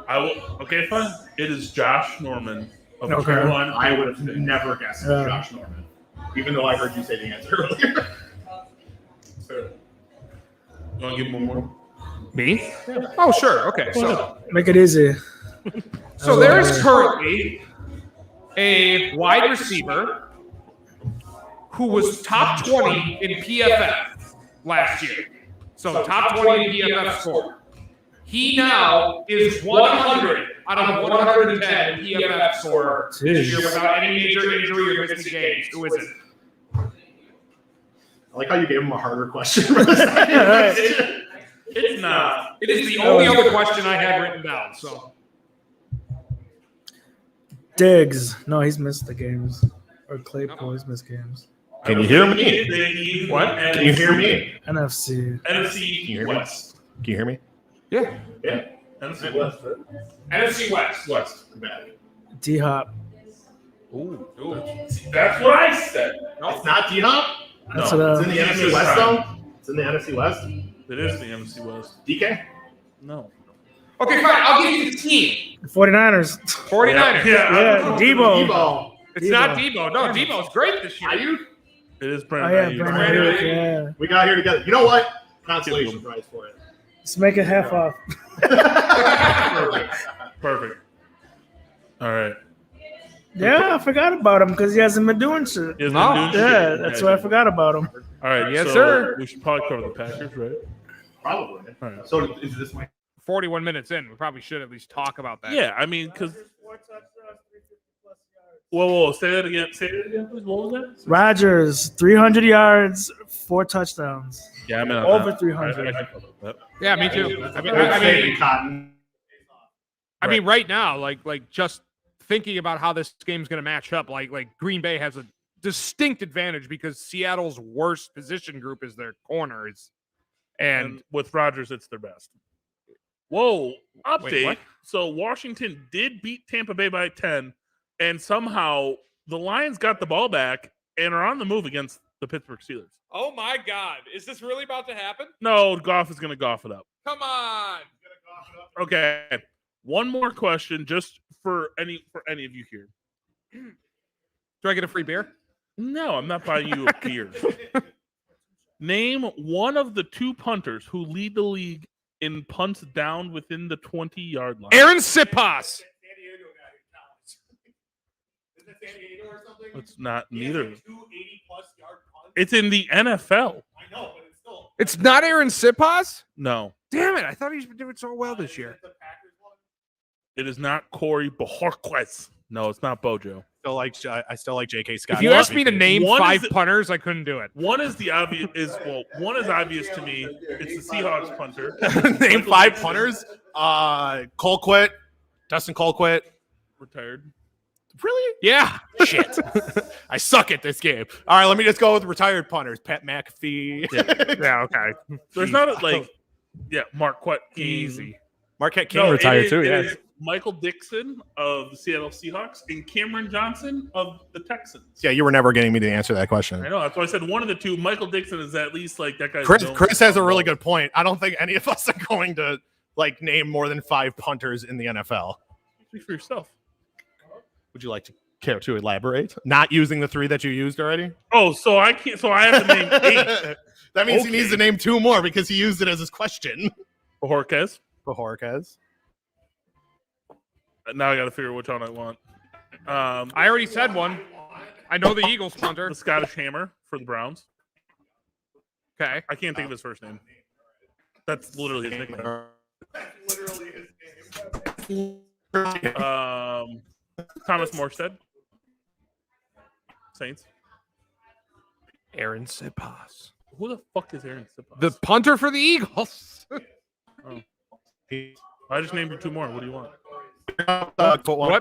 I will. Okay, fine. It is Josh Norman of Okay. Carolina. I would have never guessed Josh Norman, even though I heard you say the answer earlier. You want to give him one more? Me? Oh, sure. Okay. So, Make it easy. there is currently a wide receiver who was top 20 in PFF last year. So top 20 in PFF score. He now is 100 out of 110 PFF score this year without any major injury or missing games. Who is it? I like how you gave him a harder question. It's not. It is the only other question I had written down. So Diggs. No, he's missed the games. Or Claypool's missed games. Can you hear me? What? Can you hear me? NFC. NFC West. Can you hear me? yeah, NFC West. NFC West. West. D-Hop. Ooh. That's what I said. It's not D-Hop? That's No. what, It's in the NFC West, though? It's in the NFC West? It is the NFC West. DK? No. Okay, fine. I'll give you the team. 49ers. 49ers. Yeah, Debo. Debo. It's not Debo. No, Debo's great this year. Ayuk? It is Oh, Brandon. yeah, Ayuk. Brandon Ayuk, yeah. We got here together. You know what? Consolation prize for it. Let's make it half off. Perfect. All right. Yeah, I forgot about him because he hasn't been doing shit. He has been No. doing Yeah, shit. that's why I forgot about him. All right. Yes, so sir. We should probably cover the Packers, right? Probably. All right. So is this my 41 minutes in. We probably should at least talk about that. Yeah, I mean, because. Whoa, say that again. Say that again, please. What was that? Rodgers, 300 yards, 4 touchdowns. Yeah, I'm in on Over that. 300. I can cover that. Yeah, me too. I mean, right now, like just thinking about how this game's going to match up, like Green Bay has a distinct advantage because Seattle's worst position group is their corners, And with Rodgers, it's their best. Whoa, update. Wait, what? So Washington did beat Tampa Bay by 10, and somehow the Lions got the ball back and are on the move against the Pittsburgh Steelers. oh my God, is this really about to happen? No, Goff is going to Goff it up. Come on. Okay, one more question, just for any of you here. Do I get a free beer? No, I'm not buying you a beer. Name one of the 2 punters who lead the league in punts down within the 20-yard line. Aaron Sipas. It's not neither. It's in the NFL. I know, but it's still. It's not Aaron Sipas? No, Damn it. I thought he's been doing so well this year. it is not Corey Bojorquez. No, it's not Bojo. I still like J.K. Scott. If you asked me to name One 5 is- punters, I couldn't do it. One is the obvious. One is obvious to me. It's the Seahawks punter. name 5 punters. Colquitt, Dustin Colquitt. Retired. Really? Yeah. Shit. I suck at this game. All right, let me just go with retired punters. Pat McAfee. Yeah, okay. There's not Marquette King. Easy. Marquette King No, retired too. it Yeah. is Michael Dixon of the Seattle Seahawks and Cameron Johnson of the Texans. Yeah, you were never getting me to answer that question. I know. That's why I said one of the 2. Michael Dixon is at least like that guy. Chris has a really good point. I don't think any of us are going to name more than 5 punters in the NFL. Speak for yourself. Would you like to care to elaborate? Not using the 3 that you used already? Oh, so I can't. So I have to name 8. That means Okay. he needs to name 2 more because he used it as his question. Bojorquez. Bojorquez. Now I got to figure which one I want. I already said one. I know the Eagles punter. The Scottish Hammer for the Browns. Okay. I can't think of his first name. That's literally his nickname. Thomas Morstead. Saints. Aaron Sipas. Who the fuck is Aaron Sipas? The punter for the Eagles. I just named you 2 more. What do you want? What?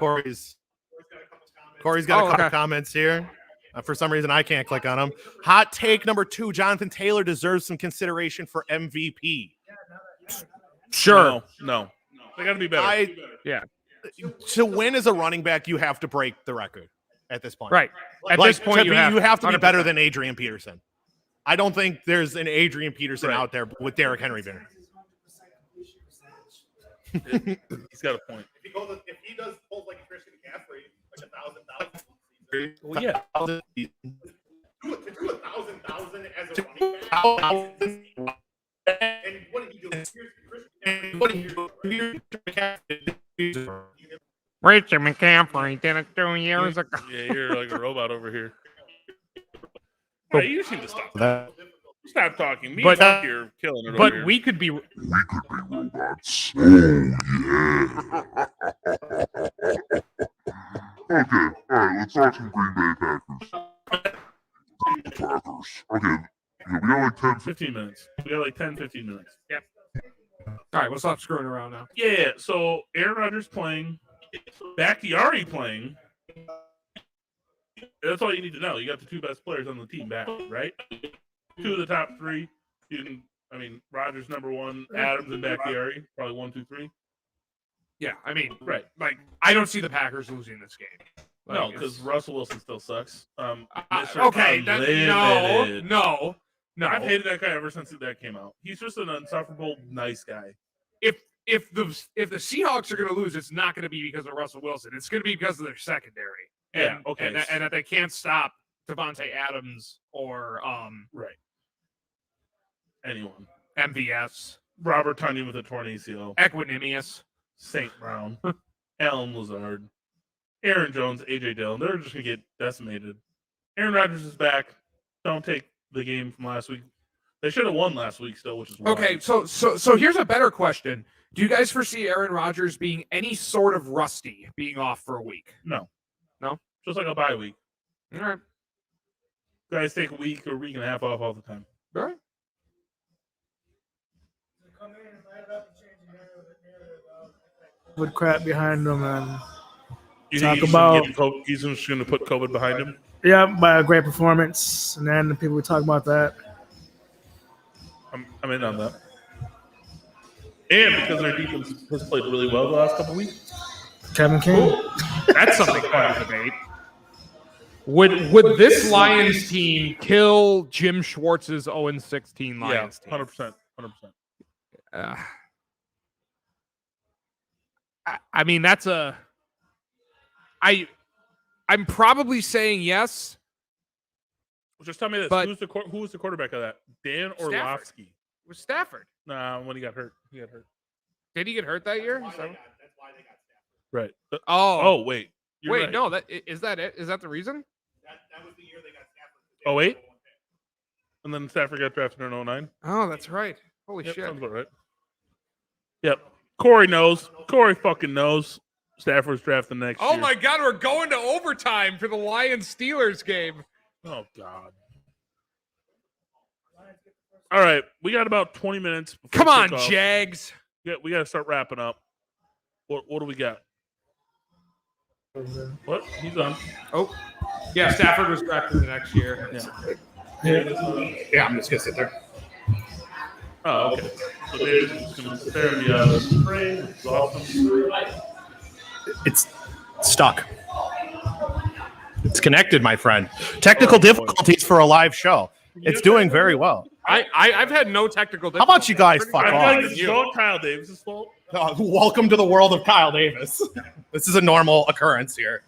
Corey's got a couple okay. comments here. For some reason, I can't click on them. Hot take number 2: Jonathan Taylor deserves some consideration for MVP. Sure. No. They got to be better. Yeah. To win as a running back, you have to break the record. at this point. Right. At Like, this point, you have to be 100%. better than Adrian Peterson. I don't think there's an Adrian Peterson out there with Derrick Henry there. He's got a point. If he does pull like a Christian McCaffrey, like 1,000, Well, yeah. do 1,000 as a running back. And what did he do? Richard McCaffrey did it 2 years ago. Yeah, you're like a robot over here. All right, you just need to stop that. Stop talking. Me But- and Mark here killing it over But here. we could be. Okay, all right, let's talk some Green Bay Packers. Packers. Okay, we got like 10, 15 minutes. We got like 10, 15 minutes. Yep. All right, we'll stop screwing around now. Yeah, so Aaron Rodgers playing, Bakhtiari playing. That's all you need to know. You got the two best players on the team back, right? Two of the top three. Rodgers number one, Adams and Bakhtiari, probably 1, 2, 3. Yeah, I mean, Right. like I don't see the Packers losing this game. Like, No, because Russell Wilson still sucks. Mr. okay, Unlimited. no. I've hated that guy ever since that came out. He's just an insufferable, nice guy. If the Seahawks are going to lose, it's not going to be because of Russell Wilson. It's going to be because of their secondary. Yeah, And, okay. and that they can't stop Devontae Adams or Right. Anyone. MVS, Robert Tonyan with a torn ACL. Equinemius. St. Brown. Alan Lazard. Aaron Jones, AJ Dillon. They're just going to get decimated. Aaron Rodgers is back. Don't take the game from last week. They should have won last week still, which is wild. Okay, so here's a better question. Do you guys foresee Aaron Rodgers being any sort of rusty, being off for a week? No. No? Just like a bye week. All right. Guys take a week or a week and a half off all the time. All right. With crap behind them and You Talk think about- he's just going to put COVID behind him? yeah, by a great performance, and then the people talk about that. I'm in on that. And because their defense has played really well the last couple weeks. Kevin King. That's something quite a debate. Would this Lions team kill Jim Schwartz's 0-16 Lions Yeah, team? 100%. 100%. I mean, that's a. I'm probably saying yes. Just tell me this. But- Who was the quarterback of that? Dan Orlovsky. With Stafford. Nah, when he got hurt. Did he get hurt that year? Right. Oh, Wait. You're wait, right. no. Is that it? Is that the reason? That was the year they got Stafford. Oh, wait. And then Stafford got drafted in 09. Oh, that's right. Holy Yep, shit. sounds about right. Yep. Corey knows. Corey fucking knows. Stafford's drafted next year. Oh my God, we're going to overtime for the Lions Steelers game. Oh, God. All right. We got about 20 minutes. before Come on, kickoff. Jags. Yeah, we got to start wrapping up. What do we got? What? He's on. Oh, yeah. Stafford was drafted the next year. Yeah, I'm just gonna sit there. Oh, okay. So David's just going to sit there and be spray. It's awesome. It's stuck. It's connected, my friend. Technical difficulties for a live show. It's doing very well. I've had no technical How about you guys fuck I feel off? like this is all Kyle Davis' fault. Welcome to the world of Kyle Davis. This is a normal occurrence here.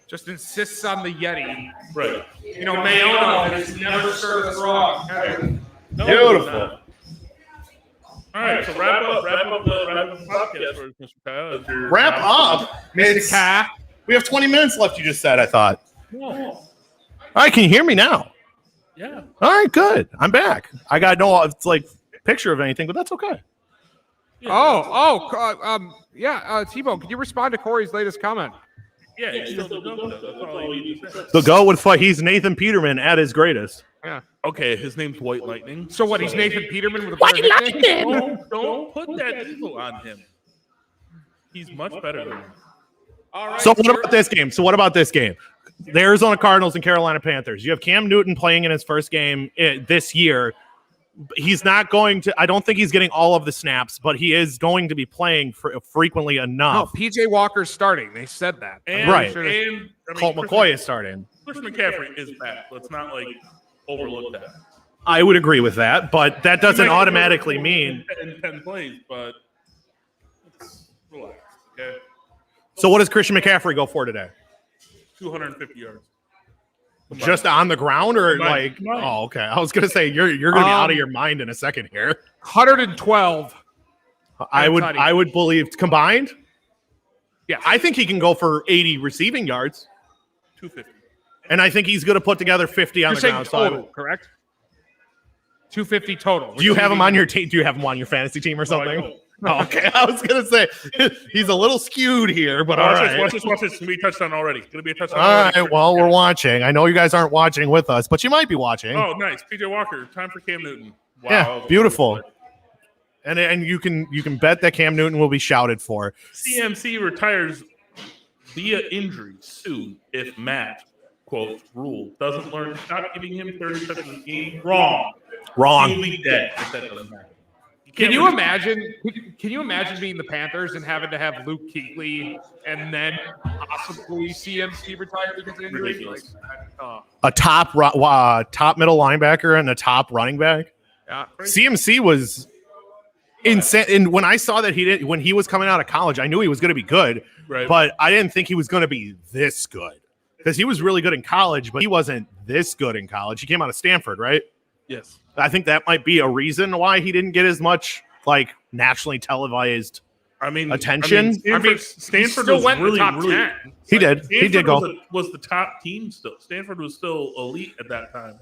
Just insists on the Yeti. Right. You know, Mayona has never served us wrong. No, Beautiful. All right, so wrap up the podcast for us, Mr. Kyle. as your- Wrap up. It's, Cat. we have 20 minutes left, you just said, I thought. No. All right, can you hear me now? Yeah. All right, good. I'm back. I got no picture of anything, but that's okay. Tebow, could you respond to Corey's latest comment? Yeah, he's still the dunk. That's all you need to say. The go would fight. He's Nathan Peterman at his greatest. Yeah. Okay, his name's White Lightning. So what? He's Nathan Peterman with a better nickname? Don't put that evil on him. He's much better than him. All right. So what about this game? The Arizona Cardinals and Carolina Panthers. You have Cam Newton playing in his first game this year. He's not going to. I don't think he's getting all of the snaps, but he is going to be playing frequently No, enough. PJ Walker's starting. They said that. And, Right. And I mean, Colt McCoy is starting. Christian McCaffrey is back. Let's not like overlook that. I would agree with that, but that doesn't automatically mean. In 10 plays, but let's relax. Okay, So what does Christian McCaffrey go for today? 250 yards. Just on the ground, or like? Combined. Oh, okay. I was gonna say you're gonna be out of your mind in a second here. 112. I would believe combined. Yeah. I think he can go for 80 receiving yards, 250. and I think he's going to put together 50 on You're the saying ground. So I total, correct? 250 total. do you have him on your team? Do you have him on your fantasy team or something? don't. Oh, okay, I was gonna say he's a little skewed here, but all right. Watch this. It's going to be a touchdown already. It's going to be a touchdown All already. right, well, we're watching. I know you guys aren't watching with us, but you might be watching. Oh, nice. PJ Walker. Time for Cam Newton. Wow. Yeah, beautiful. And you can bet that Cam Newton will be shouted for. CMC retires via injury soon if Matt, quote, rule doesn't learn to stop giving him 30 touches a game. Wrong. Wrong. He'll be dead if that doesn't happen. Can you imagine? Can you imagine being the Panthers and having to have Luke Kuechly and then possibly CMC retire because of injury? Ridiculous. A top middle linebacker and a top running back. Yeah. CMC was insane. And when I saw that when he was coming out of college, I knew he was going to be good, Right. but I didn't think he was going to be this good because he was really good in college, but he wasn't this good in college. He came out of Stanford, right? Yes. I think that might be a reason why he didn't get as much like nationally televised attention. Stanford still was went in the really, top really. 10. He did. Stanford He did go. Was the top team still? Stanford was still elite at that time.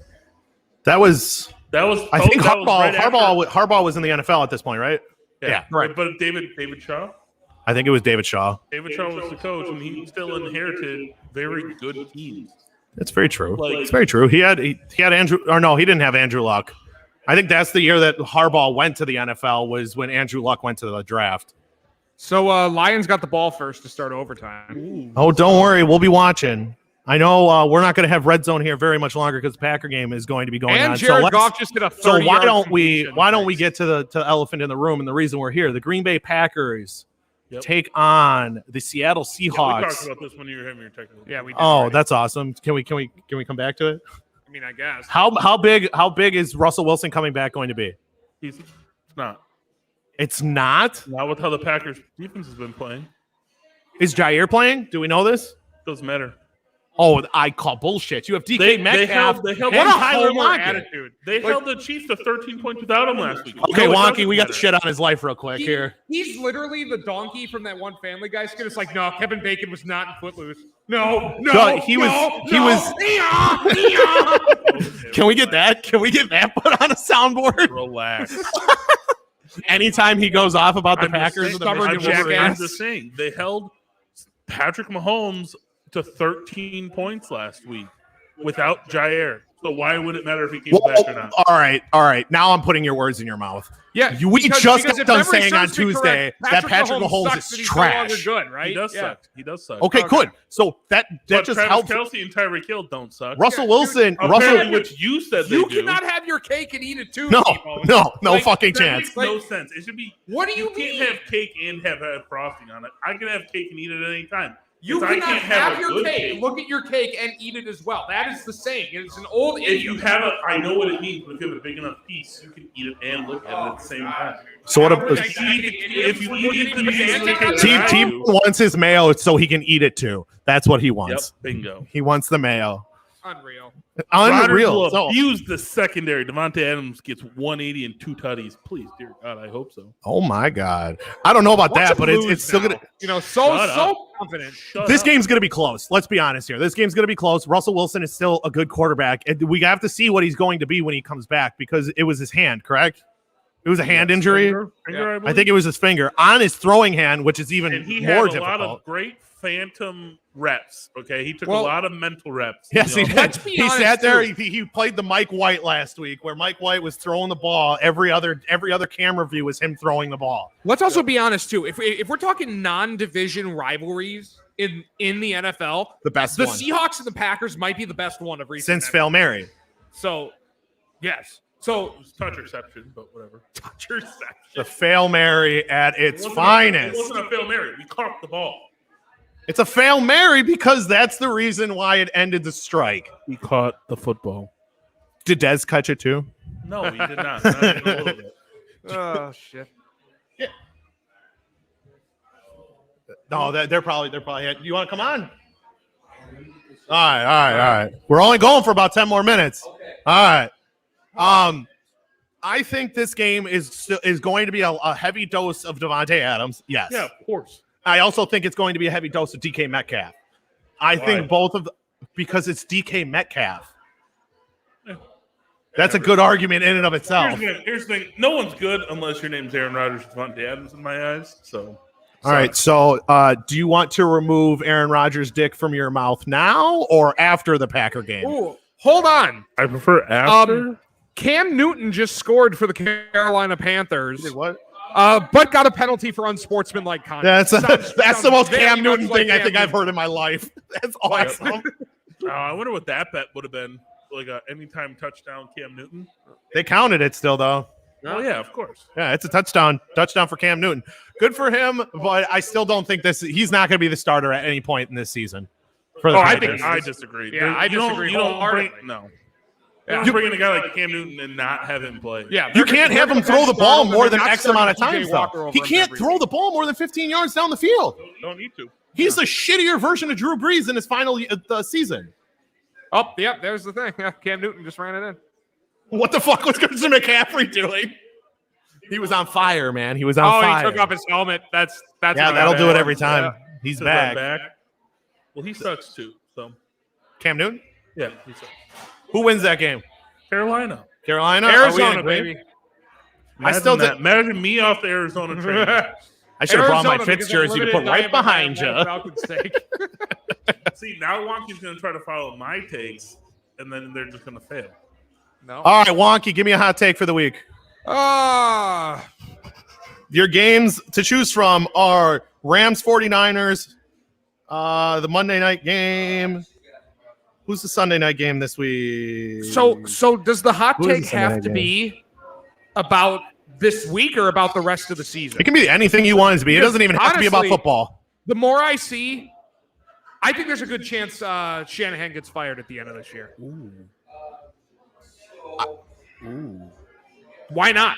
That was. That was. I think that was right Harbaugh was in the NFL at this point, right? Yeah, right. But David Shaw. I think it was David Shaw. David Shaw was the coach, and he still inherited very good teams. That's very true. Like- It's very true. He had Andrew, or no, he didn't have Andrew Luck. I think that's the year that Harbaugh went to the NFL was when Andrew Luck went to the draft. So Lions got the ball first to start overtime. Oh, don't worry, we'll be watching. I know we're not going to have red zone here very much longer because the Packer game is going to be going And on. Jared Goff just hit a 30 So why don't we get to the elephant in the room and the reason we're here? The Green Bay Packers take on the Seattle Seahawks. Yeah, we talked about this when you were having your technical. Yeah, we did. Oh, already. that's awesome. Can we come back to it? I mean, I guess. How big is Russell Wilson coming back going to be? It's not. It's not. Not with how the Packers defense has been playing. Is Jair playing? Do we know this? Doesn't matter. Oh, I call bullshit. You have DK Metcalf. They held and What a Tyler homer Lockett. attitude. They held the Chiefs to 13 points without him last week. Okay, No, it Wonky, doesn't we got the matter. shit on his life real quick here. He's literally the donkey from that one Family Guy skit. It's like, no, Kevin Bacon was not in Footloose. No, He was. Can we get that? Can we get that put on a soundboard? Relax. Anytime he goes off about the I'm just Packers saying- and the stubborn Michigan jackass. Wolverines. I'm just saying they held Patrick Mahomes to 13 points last week without Jair. So why would it matter if he came back or not? All right. Now I'm putting your words in your mouth. Yeah, We because just if got done memory saying on serves me Tuesday correct, that Patrick Mahomes sucks is and he's no longer trash. good, right? He does Yeah. suck. He does suck. Okay, good. So that But just Travis helps. Kelce and Tyreek Hill don't suck. Russell Yeah, Wilson. Apparently, Russell. which you said they You do. cannot have your cake and eat it too. No, T-Bone. no Like, fucking That chance. makes no sense. It should be. What do you can't mean? have cake and have frosting on it. I can have cake and eat it at any time. You Because I cannot can't have have a your good cake, cake. look at your cake, and eat it as well. That is the saying. It's an old If you idiom. have a, I know what it means, but if you have a big enough piece, you can eat it and look at it at the same time. So what? If you eat the piece of the cake, Team that I Team do- wants his mayo so he can eat it too. That's what he Yep, wants. bingo. He wants the mayo. Unreal. Unreal. Rodgers will So, abuse the secondary. Devontae Adams gets 180 and 2 tutties. Please, dear God, I hope so. oh my God. I don't know about Watch that, him but lose it's still now. gonna. So Shut up. confident. This game's going to be close. Let's be honest here. This game's going to be close. Russell Wilson is still a good quarterback. And we have to see what he's going to be when he comes back because it was his hand, correct? It was a hand injury. Finger, I think it was his finger on his throwing hand, which is even and he more had a lot difficult. of great phantom reps. Okay, he took Well, a lot of mental reps. Yes, he you know? did. Let's be He honest, sat there. too. He played the Mike White last week, where Mike White was throwing the ball. Every other camera view was him throwing the ball. Let's also be honest too. If we're talking non-division rivalries in the NFL, The best the one Seahawks and the Packers might be the best one of recent. since memory. Fail Mary. So, yes. So It was touch reception, but whatever. Touch reception. The Fail Mary at its It finest. wasn't a Fail Mary. We caught the ball. It's a Fail Mary because that's the reason why it ended the strike. We caught the football. Did Dez catch it too? No, we did not. Not even a little bit. oh shit. No, they're probably. You want to come on? All right. We're only going for about 10 more minutes. All right. I think this game is going to be a heavy dose of Devontae Adams. Yes. Yeah, of course. I also think it's going to be a heavy dose of DK Metcalf. I think both of because it's DK Metcalf. That's a good argument in and of itself. Here's the thing. No one's good unless your name's Aaron Rodgers and Devontae Adams in my eyes. So. All right. So, do you want to remove Aaron Rodgers' dick from your mouth now or after the Packer game? Ooh, hold on. I prefer after. Cam Newton just scored for the Carolina Panthers. Did what? But got a penalty for unsportsmanlike conduct. That's the most Cam Newton much like thing I Cam think I've Newton. heard in my life. That's awesome. I wonder what that bet would have been. Like a anytime touchdown, Cam Newton. They counted it still, though. Oh yeah, of course. Yeah, it's a touchdown for Cam Newton. Good for him, but I still don't think he's not going to be the starter at any point in this season. For the Panthers. I disagree. Yeah, I disagree wholeheartedly. You don't bring in a guy like Cam Newton and not have him play. Yeah, You can't have him throw the ball more than X amount of times, Walker though. over He him can't every throw week. the ball more than 15 yards down the field. Don't need to. He's the shittier version of Drew Brees in his final season. Oh, yeah, there's the thing. Yeah, Cam Newton just ran it in. What the fuck was Christian McCaffrey doing? He was on fire, man. He was on fire. He took off his helmet. That's Yeah, what that'll do it was. every time. Yeah. He's Says back. I'm back. Well, he sucks too. So Cam Newton? yeah, he sucks. Who wins that game? Carolina. Carolina? Are we in Arizona, agreement? baby. Imagine me off the Arizona train. I should have brought my Arizona, Fitz because jersey to limited put right diameter behind you. Falcons take. See, now Wonky's going to try to follow my takes, and then they're just going to fail. No. All right, Wonky, give me a hot take for the week. Your games to choose from are Rams 49ers, the Monday night game. Who's the Sunday night game this week? So does the hot Who is take the Sunday have night to game? be about this week or about the rest of the season? It can be anything you want it to be. It doesn't even have to be about Honestly, football. The more I see, I think there's a good chance Shanahan gets fired at the end of this year. Why not?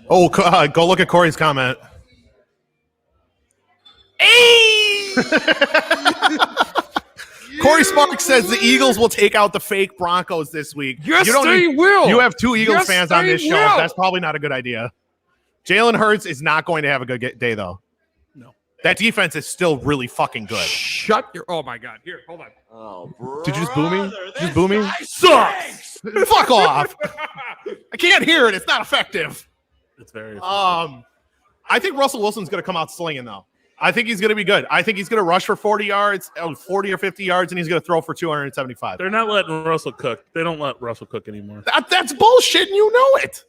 Oh, go look at Corey's comment. Corey Sparks says the Eagles will take out the fake Broncos this week. Yes, You don't they will. You have two Eagles Yes, fans on they this show. will. That's probably not a good idea. Jalen Hurts is not going to have a good day, though. No. That defense is still really fucking good. Shut your. Oh my God! Here, hold on. Oh, bro. Did you just boo me? Just boo me? Sucks. Fuck off. I can't hear it. It's not effective. It's very. I think Russell Wilson's going to come out slinging, though. I think he's going to be good. I think he's going to rush for 40 yards, 40 or 50 yards, and he's going to throw for 275. They're not letting Russell cook. They don't let Russell cook anymore. That's bullshit, and you know it.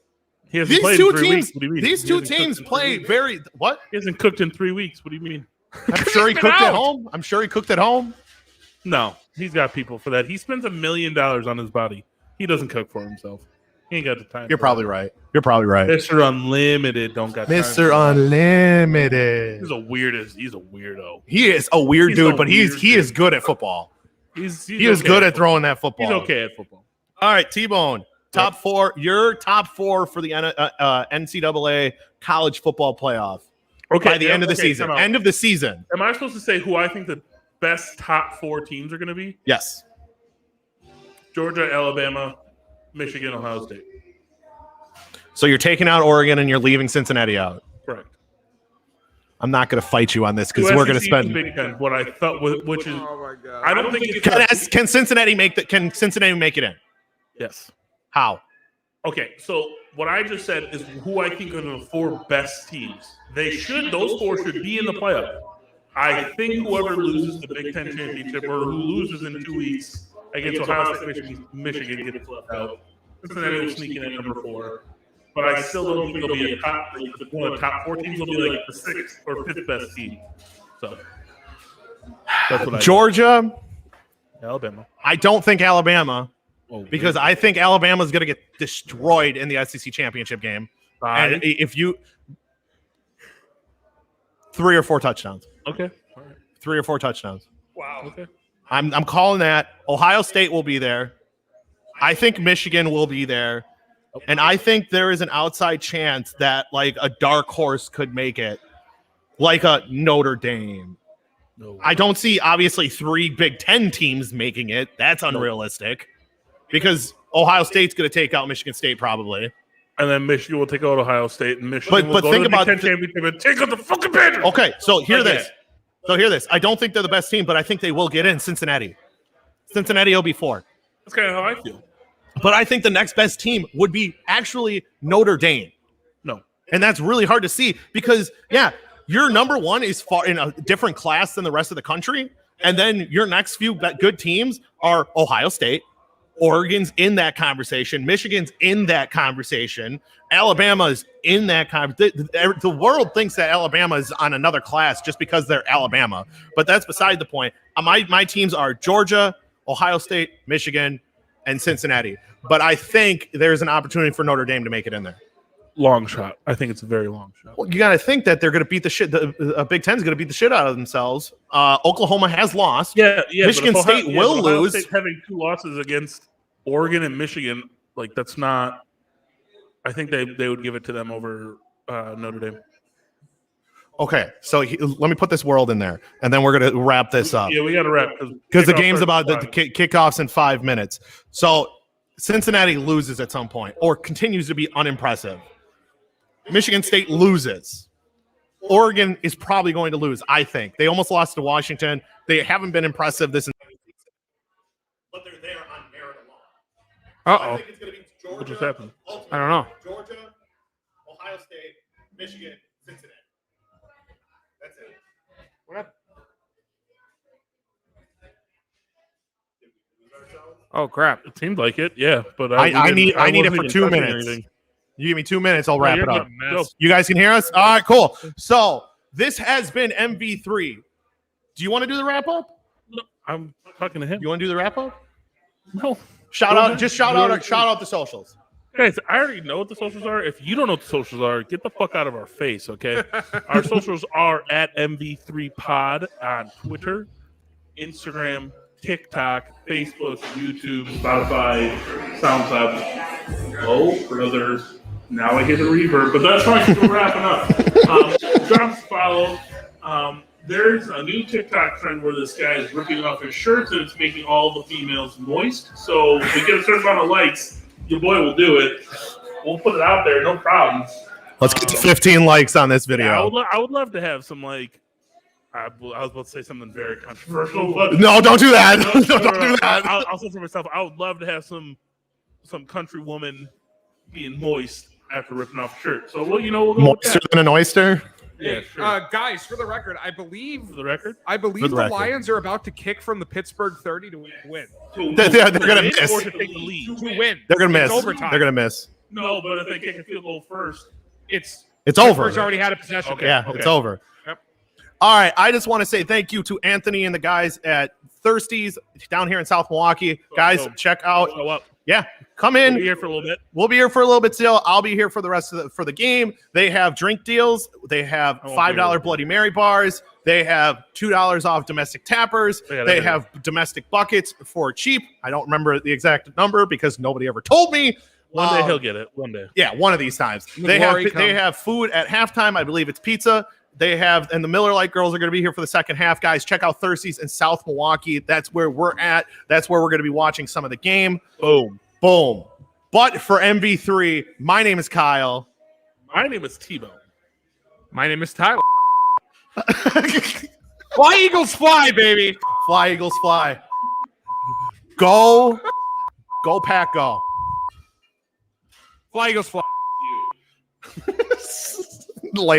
He hasn't These played two in 3 teams, weeks. What do you mean? these He two hasn't cooked teams in 3 play weeks. very what? He hasn't cooked in 3 weeks. What do you mean? I'm sure he Been cooked at out. home. I'm sure he cooked at home. No, he's got people for that. He spends $1 million on his body. He doesn't cook for himself. He ain't got the time. You're for probably that. right. You're probably right. Mr. Unlimited don't got time Mr. for that. Unlimited. He's a weirdest. He's a weirdo. He is a weird He's dude, a but weird he is dude. good at football. He's He is okay good at football. throwing that football. He's okay at football. All right, T-Bone. Top four. Your top four for the NCAA college football playoff Okay. by the end of the season. time out. End of the season. Am I supposed to say who I think the best top 4 teams are going to be? Yes. Georgia, Alabama, Michigan, Ohio State. So you're taking out Oregon and you're leaving Cincinnati out. Correct. I'm not going to fight you on this because we're going to SEC and spend. Big Ten. What I thought, which is, Oh my God! I don't think it's Can Cincinnati make that? Can Cincinnati make it in? yes. How? Okay, so what I just said is who I think are the 4 best teams. Those 4 should be in the playoff. I think whoever loses the Big Ten championship or who loses in 2 weeks against Ohio State, Michigan gets left out. Cincinnati will sneak in at number 4. But I still don't think it'll be a top. Like, one of the top 4 teams will be like the 6th or 5th best team. So that's what I Georgia. Alabama. I don't think Alabama. because I think Alabama's going to get destroyed in the SEC championship game. And if you 3 or 4 touchdowns. Okay. All right. 3 or 4 touchdowns. Wow. Okay. I'm calling that. Ohio State will be there. I think Michigan will be there. And I think there is an outside chance that like a dark horse could make it, like a Notre Dame. No. I don't see obviously 3 Big Ten teams making it. That's unrealistic because Ohio State's going to take out Michigan State probably. And then Michigan will take out Ohio State, and Michigan will go think to the about Big Ten championship and take out the fucking Badgers. Okay, so hear this. I don't think they're the best team, but I think they will get in Cincinnati. Cincinnati will be 4. That's kind of how I feel. But I think the next best team would be actually Notre Dame. No. And that's really hard to see because, yeah, your number 1 is far in a different class than the rest of the country. And then your next few good teams are Ohio State. Oregon's in that conversation. Michigan's in that conversation. Alabama's in that conversation. The world thinks that Alabama is on another class just because they're Alabama. But that's beside the point. My teams are Georgia, Ohio State, Michigan, and Cincinnati. But I think there's an opportunity for Notre Dame to make it in there. Long shot. I think it's a very long shot. Well, you got to think that they're going to beat the shit. The Big Ten's going to beat the shit out of themselves. Oklahoma has lost. Yeah. Michigan State will Ohio lose. State having 2 losses against Oregon and Michigan, like that's not. I think they would give it to them over Notre Dame. Okay, so let me put this world in there, and then we're going to wrap this up. Yeah, we got to wrap because the game's about the kickoffs in 5 minutes. So Cincinnati loses at some point or continues to be unimpressive. Michigan State loses. Oregon is probably going to lose, I think. They almost lost to Washington. They haven't been impressive this entire season. But they're there on merit alone. Uh-oh. I think it's going to be Georgia. What just happened? I don't know. Georgia, Ohio State, Michigan, Cincinnati. That's it. What happened? Oh crap! It seemed like it, yeah. But I need it for wasn't 2 even touching minutes. anything. You give me 2 minutes, I'll wrap you're it up. good. Go. You guys can hear us? All right, cool. So this has been MV3. Do you want to do the wrap up? No, I'm talking to him. You want to do the wrap up? No. Shout Go out ahead. the socials. Guys, I already know what the socials are. If you don't know what the socials are, get the fuck out of our face, okay? Our socials are at MV3Pod on Twitter, Instagram, TikTok, Facebook, YouTube, Spotify, SoundCloud. Oh, brother. Now I hear the reverb, but that's fine. We're wrapping up. Drop a follow. There's a new TikTok trend where this guy is ripping off his shirts and it's making all the females moist. So if we get a certain amount of likes, your boy will do it. We'll put it out there, no problems. Let's get to 15 likes on this video. Yeah, I would love to have some like. I was about to say something very controversial, but No, don't do that. No, Don't do that. I'll say for myself. I would love to have some country woman being moist after ripping off a shirt. So we'll go with Moister that. than an oyster. Yeah, sure. Guys, for the record, I believe For the record, the record. Lions are about to kick from the Pittsburgh 30 to win. They're gonna win miss. or to take the lead. To win. They're gonna miss. It's overtime. They're gonna miss. No, but if they kick a field goal first, It's over. Pittsburgh's already had a possession. Okay. Yeah, it's over. Yep. All right. I just want to say thank you to Anthony and the guys at Thirsties down here in South Milwaukee. Guys, check out. show up. Yeah, come We'll in. be here for a little bit. We'll be here for a little bit still. I'll be here for the rest of the game. They have drink deals. They have I won't be $5 here. Bloody Mary bars. They have $2 off domestic tappers. Yeah, They that have domestic buckets for cheap. I don't remember the exact number because nobody ever told me. One day he'll get it. One day. Yeah, one of these times. The They glory have food at halftime. I believe it's pizza. They have, and the Miller Lite girls are going to be here for the second half. Guys, check out Thirsties in South Milwaukee. That's where we're at. That's where we're going to be watching some of the game. Boom. Boom. But for MV3, my name is Kyle. My name is T-Bone. My name is Tyler. Fly Eagles fly, baby. Fly, Eagles, fly. Go. Go, Pack, go. Fly Eagles fly. Later.